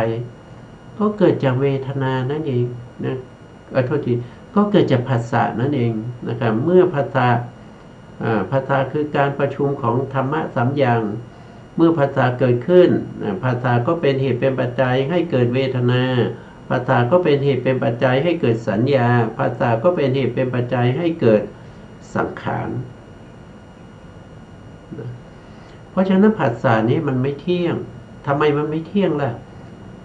ก็เกิดจากเวทนานั่นเองนะโทษทีก็เกิดจากผัสสะนั่นเองนะครับเมื่อผัสสะคือการประชุมของธรรมะสามอย่างเมื่อผัสสะเกิดขึ้นผัสสะก็เป็นเหตุเป็นปัจจัยให้เกิดเวทนาผัสสะก็เป็นเหตุเป็นปัจจัยให้เกิดสัญญาผัสสะก็เป็นเหตุเป็นปัจจัยให้เกิดสังขารเพราะฉะนั้นผัสสะนี้มันไม่เที่ยงทำไมมันไม่เที่ยงล่ะ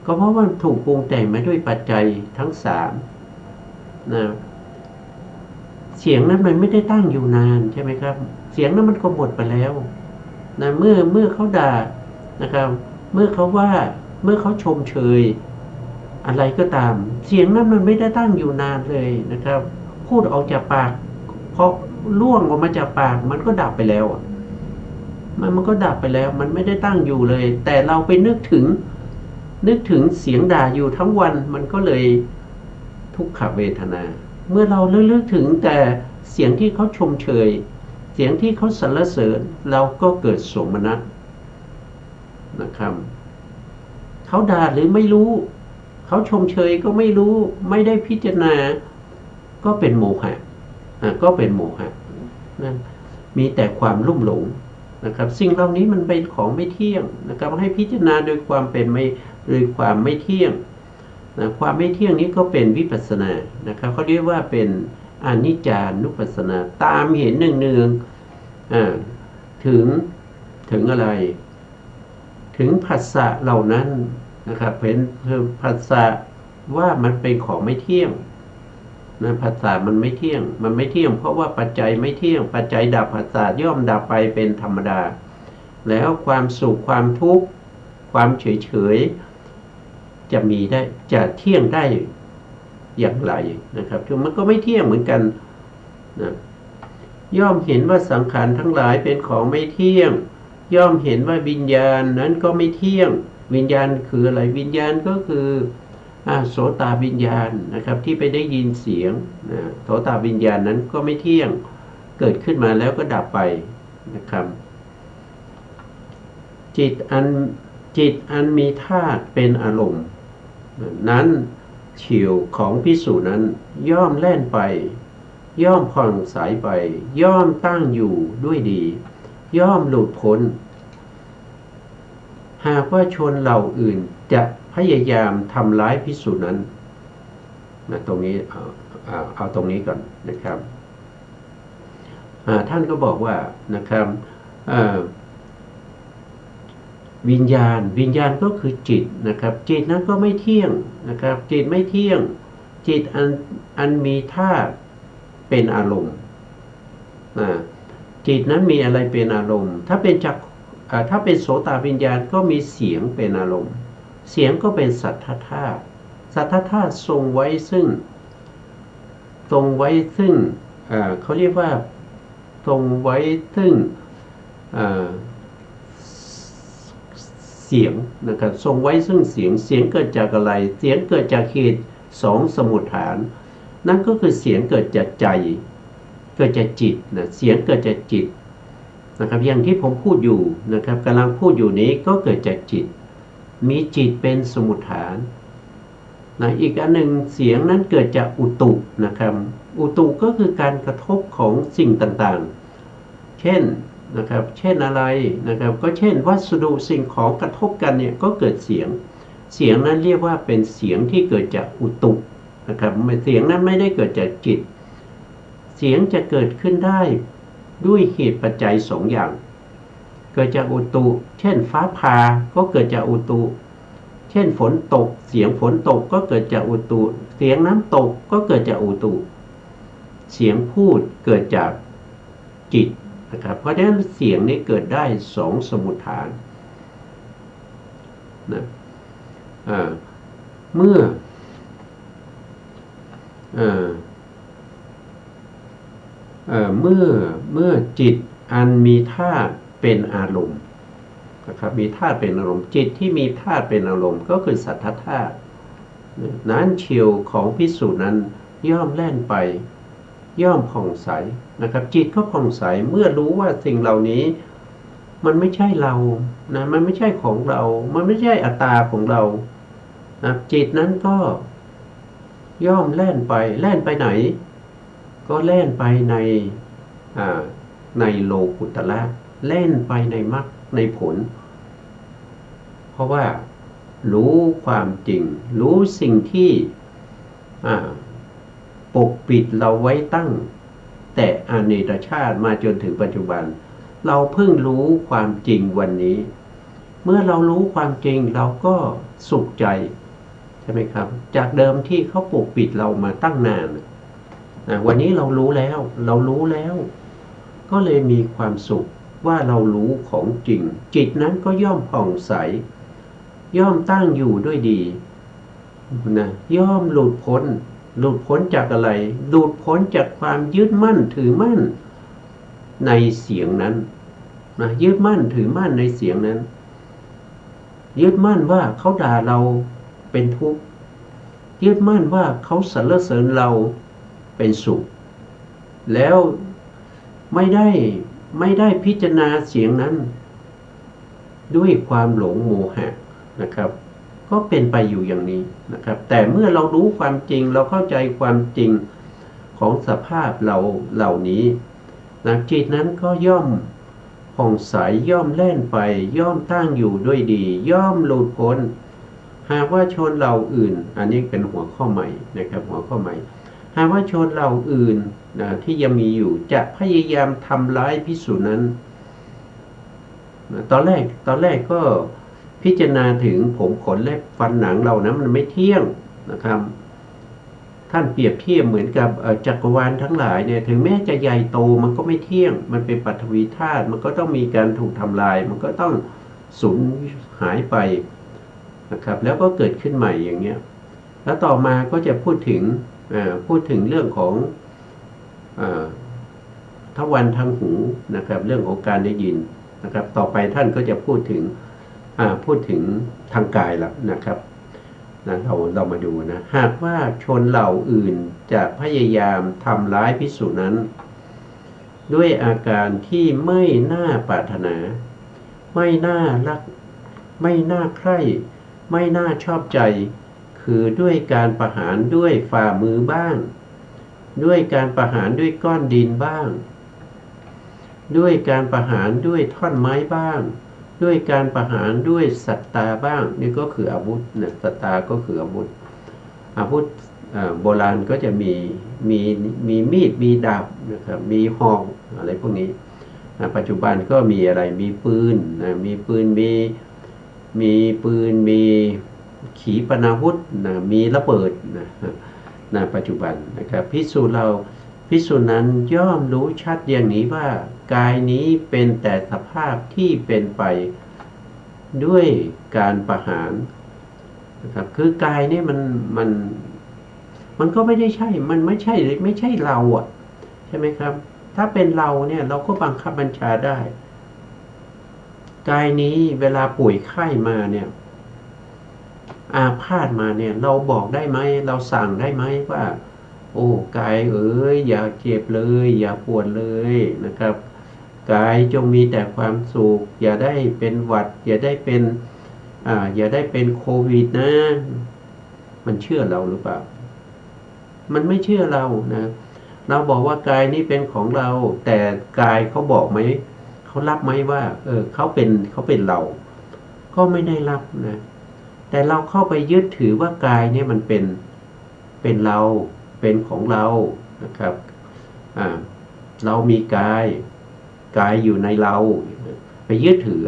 ก็เพราะว่าถูกปรุงแต่งมาด้วยปัจจัยทั้งสามนะเสียงนั้นมันไม่ได้ตั้งอยู่นานใช่ไหมครับเสียงนั้นมันก็หมดไปแล้วนะเมื่อเขาด่านะครับเมื่อเขาว่าเมื่อเขาชมเชยอะไรก็ตามเสียงนั้นมันไม่ได้ตั้งอยู่นานเลยนะครับพูดออกจากปากเพราะล่วงออกมาจากปากมันก็ดับไปแล้วมันก็ดับไปแล้วมันไม่ได้ตั้งอยู่เลยแต่เราไปนึกถึงเสียงด่าอยู่ทั้งวันมันก็เลยทุกขเวทนาเมื่อเราลึกถึงแต่เสียงที่เขาชมเชยเสียงที่เขาสรรเสริญเราก็เกิดโสมนัสนะครับเขาด่าหรือไม่รู้เขาชมเชยก็ไม่รู้ไม่ได้พิจารณาก็เป็นโมหะก็เป็นโมหะนั่นมีแต่ความลุ่มหลงนะครับสิ่งเหล่านี้มันเป็นของไม่เที่ยงนะครับให้พิจารณาโดยความเป็นไม่โดยความไม่เที่ยงนะความไม่เที่ยงนี้ก็เป็นวิปัสสนานะครับเขาเรียกว่าเป็นอนิจจานุปัสสนาตามเห็นเนืองๆถึงอะไรถึงผัสสะเหล่านั้นนะครับเห็นผัสสะว่ามันเป็นของไม่เที่ยงนะผัสสะมันไม่เที่ยงเพราะว่าปัจจัยไม่เที่ยงปัจจัยดับผัสสะย่อมดับไปเป็นธรรมดาแล้วความสุขความทุกข์ความเฉยจะมีได้จะเที่ยงได้อย่างไรนะครับคือมันก็ไม่เที่ยงเหมือนกันนะย่อมเห็นว่าสังขารทั้งหลายเป็นของไม่เที่ยงย่อมเห็นว่าวิญญาณนั้นก็ไม่เที่ยงวิญญาณคืออะไรวิญญาณก็คือโสตวิญญาณนะครับที่ไปได้ยินเสียงโสตวิญญาณนั้นก็ไม่เที่ยงเกิดขึ้นมาแล้วก็ดับไปนะครับจิตอันมีธาตุเป็นอารมณ์นั้นเฉียวของภิกษุนั้นย่อมแล่นไปย่อมผ่องใสไปย่อมตั้งอยู่ด้วยดีย่อมหลุดพ้นหากว่าชนเหล่าอื่นจะพยายามทำร้ายภิกษุนั้นนะตรงนี้เอาตรงนี้ก่อนนะครับท่านก็บอกว่านะครับวิญญาณก็คือจิตนะครับจิตนั้นก็ไม่เที่ยงนะครับจิตไม่เที่ยงจิตอันมีธาตุเป็นอารมณ์จิตนั้นมีอะไรเป็นอารมณ์ถ้าเป็นโสตวิญญาณก็มีเสียงเป็นอารมณ์เสียงก็เป็นสัทธธาตุทรงไว้ซึ่งเขาเรียกว่าทรงไว้ซึ่งเสียงนะครับทรงไว้ซึ่งเสียงเกิดจากอะไรเสียงเกิดจากเหตุสองสมุฏฐานนั่นก็คือเสียงเกิดจากใจเกิดจากจิตนะเสียงเกิดจากจิตนะครับอย่างที่ผมพูดอยู่นะครับกำลังพูดอยู่นี้ก็เกิดจากจิตมีจิตเป็นสมุฏฐานนะอีกอันหนึ่งเสียงนั้นเกิดจากอุตุนะครับอุตุก็คือการกระทบของสิ่งต่างๆเช่นอะไรนะครับก็เช่นวัสดุสิ่งของกระทบกันเนี่ยก็เกิดเสียงนั้นเรียกว่าเป็นเสียงที่เกิดจากอุตุนะครับเสียงนั้นไม่ได้เกิดจากจิตเสียงจะเกิดขึ้นได้ด้วยเหตุปัจจัยสองอย่างเกิดจากอุตุเช่นฟ้าผ่าก็เกิดจากอุตุเช่นฝนตกเสียงฝนตกก็เกิดจากอุตุเสียงน้ำตกก็เกิดจากอุตุเสียงพูดเกิดจากจิต นะครับเพราะฉะนั้นเสียงนี้เกิดได้สองสมุฏฐานนะเมื่อเมื่อจิตอันมีธาตุเป็นอารมณ์นะครับมีธาตุเป็นอารมณ์จิตที่มีธาตุเป็นอารมณ์ก็คือสัทธธาตุนั้นเฉียวของภิกษุนั้นย่อมแล่นไปย่อมผ่องใสนะครับจิตก็ผ่องใสเมื่อรู้ว่าสิ่งเหล่านี้มันไม่ใช่เรานะมันไม่ใช่ของเรามันไม่ใช่อัตตาของเรานะจิตนั้นก็ย่อมแล่นไปไหนก็แล่นไปในโลกุตระแล่นไปในมรรคในผลเพราะว่ารู้ความจริงรู้สิ่งที่ปกปิดเราไว้ตั้งแต่อเนกชาติมาจนถึงปัจจุบันเราเพิ่งรู้ความจริงวันนี้เมื่อเรารู้ความจริงเราก็สุขใจใช่ไหมครับจากเดิมที่เขาปกปิดเรามาตั้งนานวันนี้เรารู้แล้วก็เลยมีความสุขว่าเรารู้ของจริงจิตนั้นก็ย่อมผ่องใสย่อมตั้งอยู่ด้วยดีนะย่อมหลุดพ้นจากอะไรหลุดพ้นจากความยึดมั่นถือมั่นในเสียงนั้นนะยึดมั่นถือมั่นในเสียงนั้นยึดมั่นว่าเขาด่าเราเป็นทุกข์ยึดมั่นว่าเขาสรรเสริญเราเป็นสุขแล้วไม่ได้พิจารณาเสียงนั้นด้วยความหลงโมหะนะครับก็เป็นไปอยู่อย่างนี้นะครับแต่เมื่อเรารู้ความจริงเราเข้าใจความจริงของสภาพเราเหล่านี้นะจิตนั้นก็ย่อมผ่องใสย่อมแล่นไปย่อมตั้งอยู่ด้วยดีย่อมหลุดพ้นหากว่าชนเหล่าอื่นอันนี้เป็นหัวข้อใหม่นะครับหัวข้อใหม่หากว่าชนเหล่าอื่นนะที่ยังมีอยู่จะพยายามทำร้ายภิกษุนั้นนะตอนแรกก็พิจารณาถึงผมขนเล็บฟันหนังเรานะมันไม่เที่ยงนะครับท่านเปรียบเทียบเหมือนกับจักรวาลทั้งหลายเนี่ยถึงแม้จะใหญ่โตมันก็ไม่เที่ยงมันเป็นปฐวีธาตุมันก็ต้องมีการถูกทำลายมันก็ต้องสูญหายไปนะครับแล้วก็เกิดขึ้นใหม่อย่างเงี้ยแล้วต่อมาก็จะพูดถึงเรื่องของทวารทางหูนะครับเรื่องของการได้ยินนะครับต่อไปท่านก็จะพูดถึงทางกายแล้วนะครับนะเรามาดูนะหากว่าชนเหล่าอื่นจะพยายามทำร้ายภิกษุนั้นด้วยอาการที่ไม่น่าปรารถนาไม่น่ารักไม่น่าใคร่ไม่น่าชอบใจคือด้วยการประหารด้วยฝ่ามือบ้างด้วยการประหารด้วยก้อนดินบ้างด้วยการประหารด้วยท่อนไม้บ้างด้วยการประหารด้วยสัตตาบ้างนี่ก็คืออาวุธนะสัตตาก็คืออาวุธโบราณก็จะมีมีดมีดาบนะครับมีหอกอะไรพวกนี้ปัจจุบันก็มีอะไรมีปืนนะมีปืนมีขีปนาวุธนะมีระเบิดนะปัจจุบันนะครับภิกษุนั้นย่อมรู้ชัดอย่างนี้ว่ากายนี้เป็นแต่สภาพที่เป็นไปด้วยการประหารนะครับคือกายนี่มันก็ไม่ได้ใช่มันไม่ใช่เราอ่ะใช่ไหมครับถ้าเป็นเราเนี่ยเราก็บังคับบัญชาได้กายนี้เวลาป่วยไข้มาเนี่ยอาพาธมาเนี่ยเราบอกได้ไหมเราสั่งได้ไหมว่าโอ้กายอย่าเจ็บเลยอย่าปวดเลยนะครับกายจงมีแต่ความสุขอย่าได้เป็นหวัดอย่าได้เป็นโควิดนะมันเชื่อเราหรือเปล่ามันไม่เชื่อเรานะเราบอกว่ากายนี้เป็นของเราแต่กายเขาบอกไหมเขารับไหมว่าเขาเป็นเราก็ไม่ได้รับนะแต่เราเข้าไปยึดถือว่ากายเนี่ยมันเป็นเราเป็นของเรานะครับเรามีกายอยู่ในเราไปยึดถือ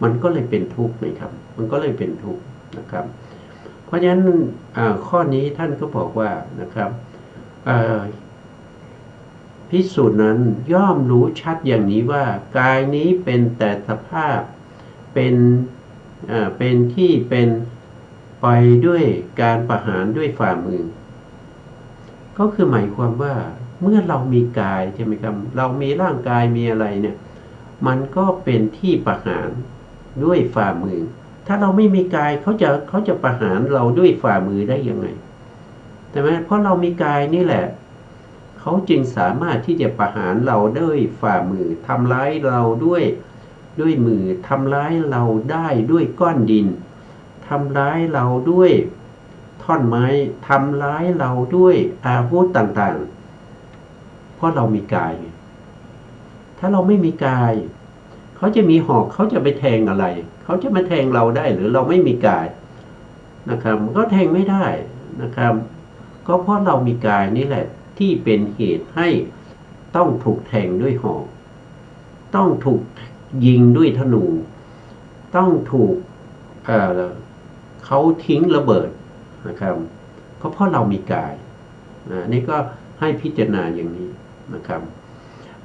มันก็เลยเป็นทุกข์นะครับมันก็เลยเป็นทุกข์นะครับเพราะฉะนั้นภ ข้อนี้ท่านก็บอกว่านะครับภิ ภิกษุนั้นย่อมรู้ชัดอย่างนี้ว่ากายนี้เป็นแต่สภาพเป็นที่เป็นไปด้วยการประหารด้วยฝ่ามือก็คือหมายความว่าเมื่อเรามีกายใช่ไหมครับเรามีร่างกายมีอะไรเนี่ยมันก็เป็นที่ประหารด้วยฝ่ามือถ้าเราไม่มีกายเขาจะประหารเราด้วยฝ่ามือได้ยังไงแต่ไหมเพราะเรามีกายนี่แหละเขาจึงสามารถที่จะประหารเราด้วยฝ่ามือทำร้ายเราด้วยมือทำร้ายเราได้ด้วยก้อนดินทำร้ายเราด้วยท่อนไม้ทำร้ายเราด้วยอาวุธต่างๆเพราะเรามีกายถ้าเราไม่มีกายเขาจะมีหอกเขาจะไปแทงอะไรเขาจะมาแทงเราได้หรือเราไม่มีกายนะครับก็แทงไม่ได้นะครับก็เพราะเรามีกายนี่แหละที่เป็นเหตุให้ต้องถูกแทงด้วยหอกต้องถูกยิงด้วยธนูต้องถูกเขาทิ้งระเบิดนะครับก็เพราะเรามีกายนี่ก็ให้พิจารณาอย่างนี้นะครับ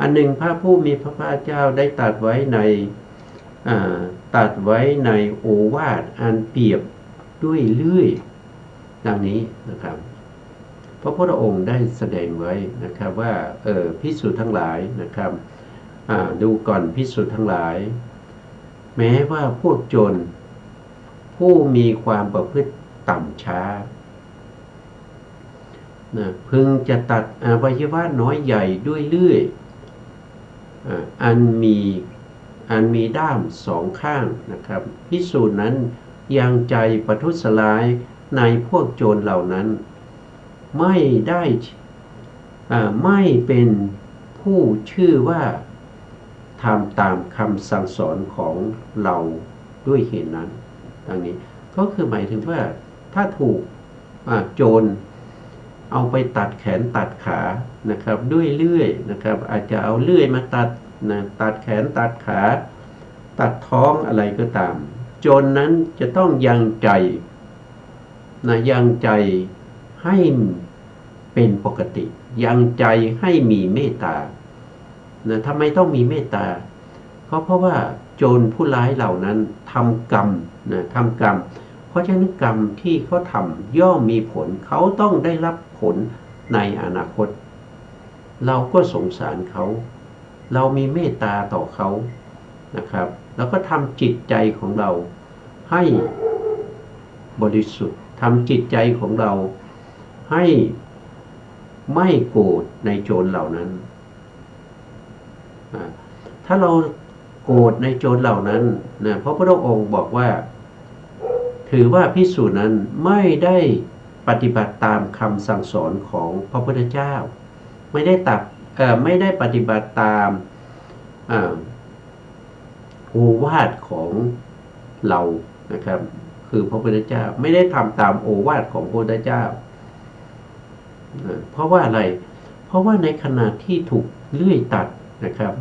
อันหนึ่งพระผู้มีพระภาคเจ้าได้ตรัสไว้ในโอวาทอันเปรียบด้วยเลื่อยดังนี้นะครับพระพุทธองค์ได้แสดงไว้นะครับว่าภิกษุทั้งหลายนะครับดูก่อนภิกษุทั้งหลายแม้ว่าพวกโจรผู้มีความประพฤติต่ำช้าพึงจะตัดอวัยวะน้อยใหญ่ด้วยเลื่อยอันมีด้ามสองข้างนะครับภิกษุนั้นยังใจประทุษร้ายในพวกโจรเหล่านั้นไม่เป็นผู้ชื่อว่าทำตามคำสั่งสอนของเราด้วยเหตุนั้นดังนี้ก็คือหมายถึงว่าถ้าถูกโจรเอาไปตัดแขนตัดขานะครับด้วยเลื่อยนะครับอาจจะเอาเลื่อยมาตัดแขนตัดขาตัดท้องอะไรก็ตามโจรนั้นจะต้องยังใจให้เป็นปกติยังใจให้มีเมตตาทำไมต้องมีเมตตาเพราะว่าโจรผู้ร้ายเหล่านั้นทำกรรมเพราะฉะนั้นกรรมที่เขาทำย่อมมีผลเขาต้องได้รับผลในอนาคตเราก็สงสารเขาเรามีเมตตาต่อเขานะครับแล้วก็ทำจิตใจของเราให้บริสุทธิ์ทำจิตใจของเราให้ไม่โกรธในโจรเหล่านั้นถ้าเราโกรธในโจรเหล่านั้นเพราะพระองค์บอกว่าถือว่าภิกษุนั้นไม่ได้ปฏิบัติตามคำสั่งสอนของพระพุทธเจ้าไม่ได้ปฏิบัติตามโอวาทของเรานะครับคือพระพุทธเจ้าไม่ได้ทำตามโอวาทของพระพุทธเจ้าเพราะว่าอะไรเพราะว่าในขณะที่ถูกเลื่อยตัดนะครับ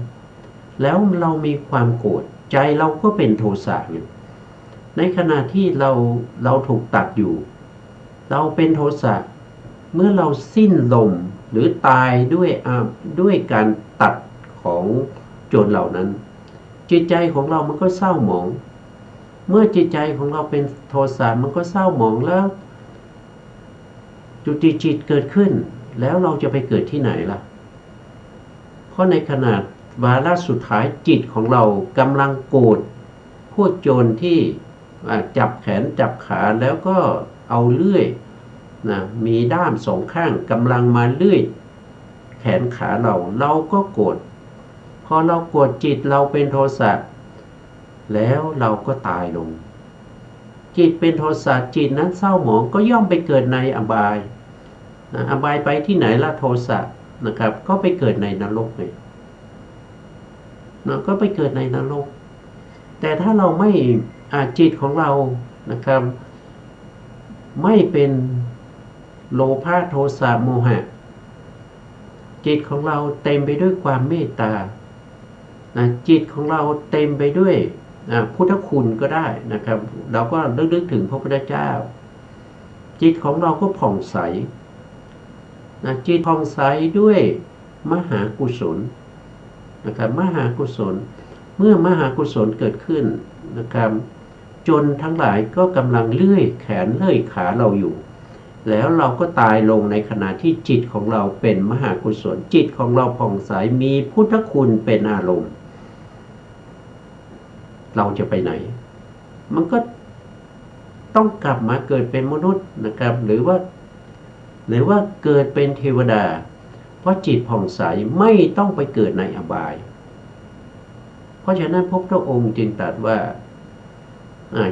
แล้วเรามีความโกรธใจเราก็เป็นโทสะอยู่ในขณะที่เราถูกตัดอยู่เราเป็นโทสะเมื่อเราสิ้นลมหรือตายด้วยการตัดของโจรเหล่านั้นจิตใจของเรามันก็เศร้าหมองเมื่อจิตใจของเราเป็นโทสะมันก็เศร้าหมองแล้วจุติจิตเกิดขึ้นแล้วเราจะไปเกิดที่ไหนล่ะเพราะในขณะวาระสุดท้ายจิตของเรากำลังโกรธพวกโจรที่จับแขนจับขาแล้วก็เอาเลื่อยมีด้ามสองข้างกำลังมาเลื่อยแขนขาเราก็โกรธพอเราโกรธจิตเราเป็นโทสะแล้วเราก็ตายลงจิตเป็นโทสะจิตนั้นเศร้าหมองก็ย่อมไปเกิดในอบายอบายไปที่ไหนละโทสะนะครับก็ไปเกิดในนรกไงก็ไปเกิดในนรกแต่ถ้าเราไม่จิตของเรานะครับไม่เป็นโลภะโทสะโมหะจิตของเราเต็มไปด้วยความเมตตาจิตของเราเต็มไปด้วยพุทธคุณก็ได้นะครับเราก็นึกถึงพระพุทธเจ้าจิตของเราก็ผ่องใสจิตผ่องใสด้วย มหากุศลนะครับมหากุศลเมื่อมหากุศลเกิดขึ้นนะครับจนทั้งหลายก็กำลังเลื่อยแขนเลื่อยขาเราอยู่แล้วเราก็ตายลงในขณะที่จิตของเราเป็นมหากุศลจิตของเราผ่องใสมีพุทธคุณเป็นอารมณ์เราจะไปไหนมันก็ต้องกลับมาเกิดเป็นมนุษย์นะครับหรือว่าเกิดเป็นเทวดาเพราะจิตผ่องใสไม่ต้องไปเกิดในอบายเพราะฉะนั้นพระพุทธองค์จึงตรัสว่า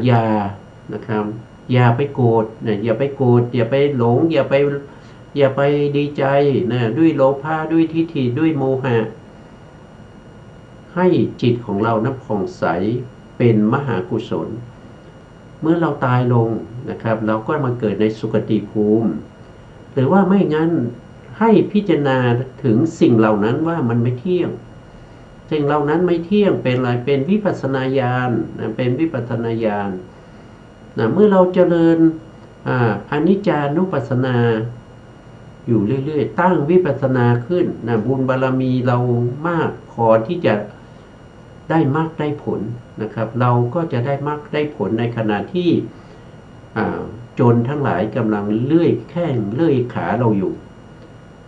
อย่านะครับอย่าไปโกรธนะอย่าไปโกรธอย่าไปหลงอย่าไปดีใจนะด้วยโลภะด้วยทิฏฐิด้วยโมหะให้จิตของเรานั้นผ่องใสเป็นมหากุศลเมื่อเราตายลงนะครับเราก็มาเกิดในสุคติภูมิหรือว่าไม่งั้นให้พิจารณาถึงสิ่งเหล่านั้นว่ามันไม่เที่ยงสิ่งเหล่านั้นไม่เที่ยงเป็นอะไรเป็นวิปัสสนาญาณนะเป็นวิปัสสนาญาณนะเมื่อเราเจริญอนิจจานุปัสสนาอยู่เรื่อยๆตั้งวิปัสสนาขึ้นนะบุญบารมีเรามากพอที่จะได้มรรคได้ผลนะครับเราก็จะได้มรรคได้ผลในขณะที่โจรทั้งหลายกำลังเลื่อยแข้งเลื่อยขาเราอยู่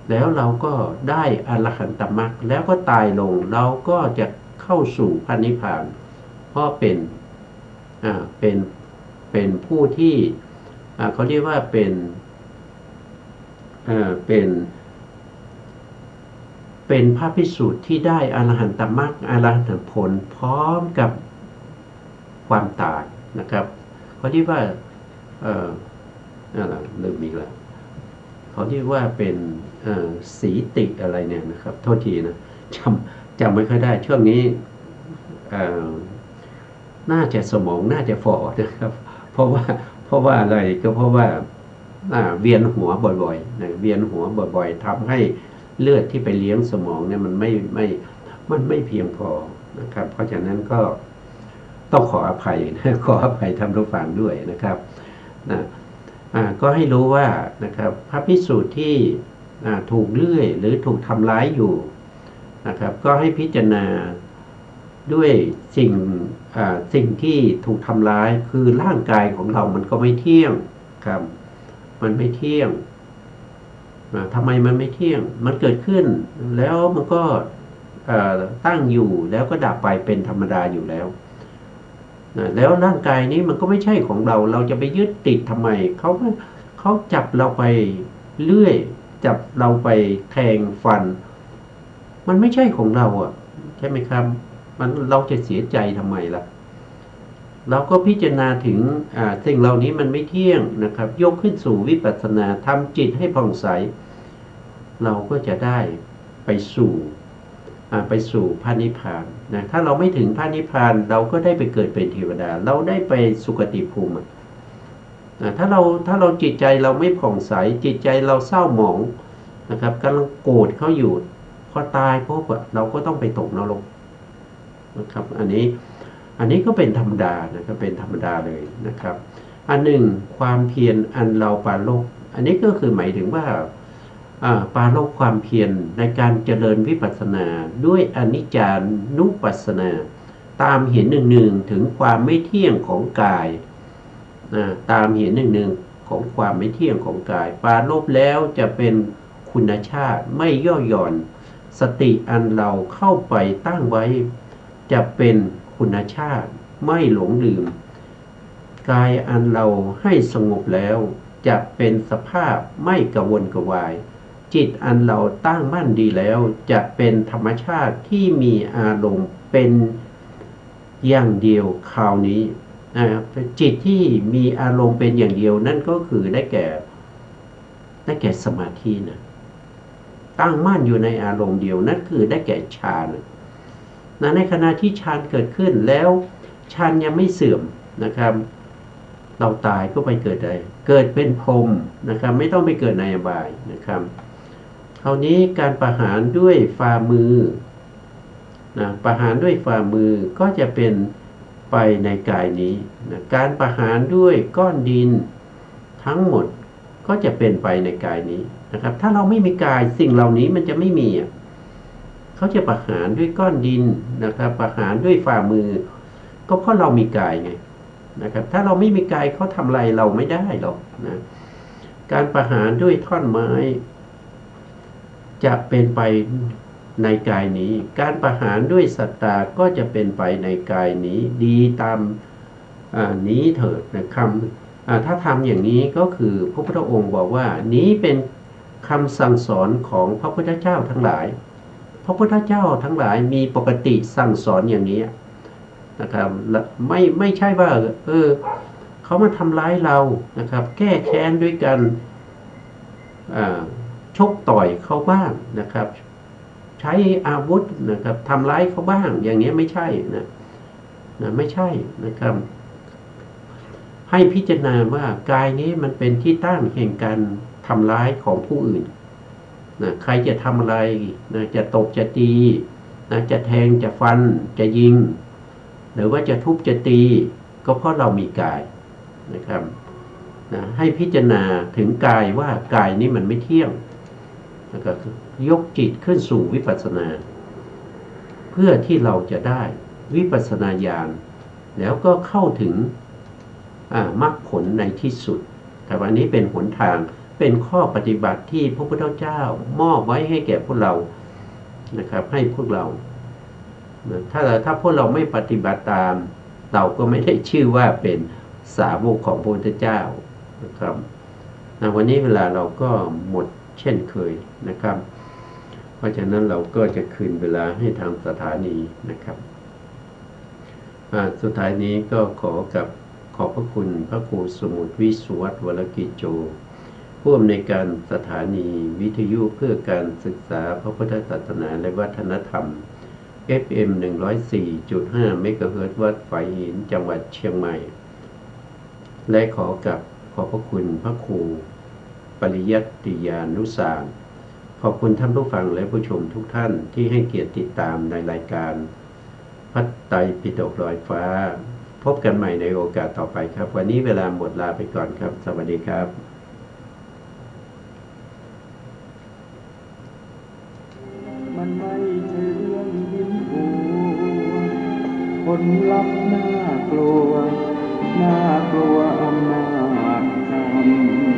แล้วเราก็ได้อรหันตมรรคแล้วก็ตายลงเราก็จะเข้าสู่พระนิพพานเพราะเป็นผู้ที่เขาเรียกว่าเป็นพระภิกษุที่ได้อรหันตมรรคอรหันตผลพร้อมกับความตายนะครับเขาเรียกว่าลืมอีกแล้วเขาเรียกว่าเป็นสีติอะไรเนี่ยนะครับโทษทีนะจำไม่ค่อยได้ช่วงนี้น่าจะสมองน่าจะฝ่อนะครับเพราะว่าอะไรก็เพราะว่าเวียนหัวบ่อยๆนะเวียนหัวบ่อยๆทำให้เลือดที่ไปเลี้ยงสมองเนี่ยมันไม่เพียงพอนะครับเพราะฉะนั้นก็ต้องขออภัยนะขออภัยท่านผู้ฟังด้วยนะครับนะก็ให้รู้ว่านะครับพระภิกษุที่ถูกเลื่อยหรือถูกทำร้ายอยู่นะครับก็ให้พิจารณาด้วยสิ่งที่ถูกทำร้ายคือร่างกายของเรามันก็ไม่เที่ยงครับมันไม่เที่ยงทำไมมันไม่เที่ยงมันเกิดขึ้นแล้วมันก็ตั้งอยู่แล้วก็ดับไปเป็นธรรมดาอยู่แล้วแล้วร่างกายนี้มันก็ไม่ใช่ของเราจะไปยึดติดทำไมเขาจับเราไปเลื่อยจับเราไปแทงฟันมันไม่ใช่ของเราใช่ไหมครับเราจะเสียใจทำไมล่ะเราก็พิจารณาถึงสิ่งเหล่านี้มันไม่เที่ยงนะครับยกขึ้นสู่วิปัสสนาทำจิตให้ผ่องใสเราก็จะได้ไปสู่พระนิพพานนะถ้าเราไม่ถึงพระนิพพานเราก็ได้ไปเกิดเป็นเทวดาเราได้ไปสุคติภูมิถ้าเราจิตใจเราไม่ผ่องใสจิตใจเราเศร้าหมองนะครับกำลังโกรธเขาอยู่พอตายปุ๊บเราก็ต้องไปตกนรกนะครับอันนี้ก็เป็นธรรมดานะครับเป็นธรรมดาเลยนะครับอันหนึ่งความเพียรอันเราปรารภอันนี้ก็คือหมายถึงว่าปรารภความเพียรในการเจริญวิปัสสนาด้วยอนิจจานุปัสสนาตามเห็นหนึ่งถึงความไม่เที่ยงของกายตามเห็นหนึ่งของความไม่เที่ยงของกายปรารภแล้วจะเป็นคุณชาติไม่ย่อหย่อนสติอันเราเข้าไปตั้งไว้จะเป็นคุณชาติไม่หลงลืมกายอันเราให้สงบแล้วจะเป็นสภาพไม่กระวนกระวายจิตอันเราตั้งมั่นดีแล้วจะเป็นธรรมชาติที่มีอารมณ์เป็นอย่างเดียวคราวนี้จิตที่มีอารมณ์เป็นอย่างเดียวนั่นก็คือได้แก่สมาธินะตั้งมั่นอยู่ในอารมณ์เดียวนั่นคือได้แก่ฌานในขณะที่ฌานเกิดขึ้นแล้วฌานยังไม่เสื่อมนะครับเราตายก็ไปเกิดอะไรเกิดเป็นพรหมนะครับไม่ต้องไปเกิดในอบายนะครับคราวนี้การประหารด้วยฝ่ามือประหารด้วยฝ่ามือก็จะเป็นไปในกายนี้การประหารด้วยก้อนดินทั้งหมดก็จะเป็นไปในกายนี้นะครับถ้าเราไม่มีกายสิ่งเหล่านี้มันจะไม่มี เขาจะประหารด้วยก้อนดินนะครับประหารด้วยฝ่ามือก็เพราะเรามีกายไงนะครับถ้าเราไม่มีกายเขาทำอะไรเราไม่ได้หรอกนะการประหารด้วยท่อนไม้จะเป็นไปในกายนี้การประหารด้วยสัตตาก็จะเป็นไปในกายนี้ดีตามนี้เถิดนะครับถ้าทำอย่างนี้ก็คือพระพุทธองค์บอกว่านี้เป็นคำสั่งสอนของพระพุทธเจ้าทั้งหลายพระพุทธเจ้าทั้งหลายมีปกติสั่งสอนอย่างนี้นะครับไม่ใช่ว่าเขามาทำร้ายเรานะครับแก้แค้นด้วยกันชกต่อยเขาบ้างนะครับใช้อาวุธนะครับทำร้ายเขาบ้างอย่างนี้ไม่ใช่นะไม่ใช่นะครับให้พิจารณาว่ากายนี้มันเป็นที่ตั้งแห่งการทำร้ายของผู้อื่นนะใครจะทำอะไรนะจะตบจะตีนะจะแทงจะฟันจะยิงหรือว่าจะทุบจะตีก็เพราะเรามีกายนะครับนะให้พิจารณาถึงกายว่ากายนี้มันไม่เที่ยงแล้วก็ยกจิตขึ้นสู่วิปัสสนาเพื่อที่เราจะได้วิปัสสนาญาณแล้วก็เข้าถึงมรรคผลในที่สุดครับอันนี้เป็นหนทางเป็นข้อปฏิบัติที่พระพุทธเจ้ามอบไว้ให้แก่พวกเรานะครับให้พวกเราถ้าพวกเราไม่ปฏิบัติตามเราก็ไม่ได้ชื่อว่าเป็นสาวกของพระพุทธเจ้านะครับวันนี้เวลาเราก็หมดเช่นเคยนะครับเพราะฉะนั้นเราก็จะคืนเวลาให้ทางสถานีนะครับสุดท้ายนี้ก็ขอบพระคุณพระครูสมุทรวิสุวัฒน์วรกิจโจผู้อำนวยการสถานีวิทยุเพื่อการศึกษาพระพุทธศาสนาและวัฒนธรรม FM 104.5 เมกะเฮิรตซ์วัดฝายหินจังหวัดเชียงใหม่และขอบพระคุณพระครูปริยัติยานุสารขอบคุณท่านผู้ฟังและผู้ชมทุกท่านที่ให้เกียรติติดตามในรายการพระไตรปิฎกลอยฟ้าพบกันใหม่ในโอกาสต่อไปครับวันนี้เวลาหมดลาไปก่อนครับสวัสดีครับมันไม่ใช่เรื่องหินโหผลลัพธ์น่ากลัวอำนาจกรรม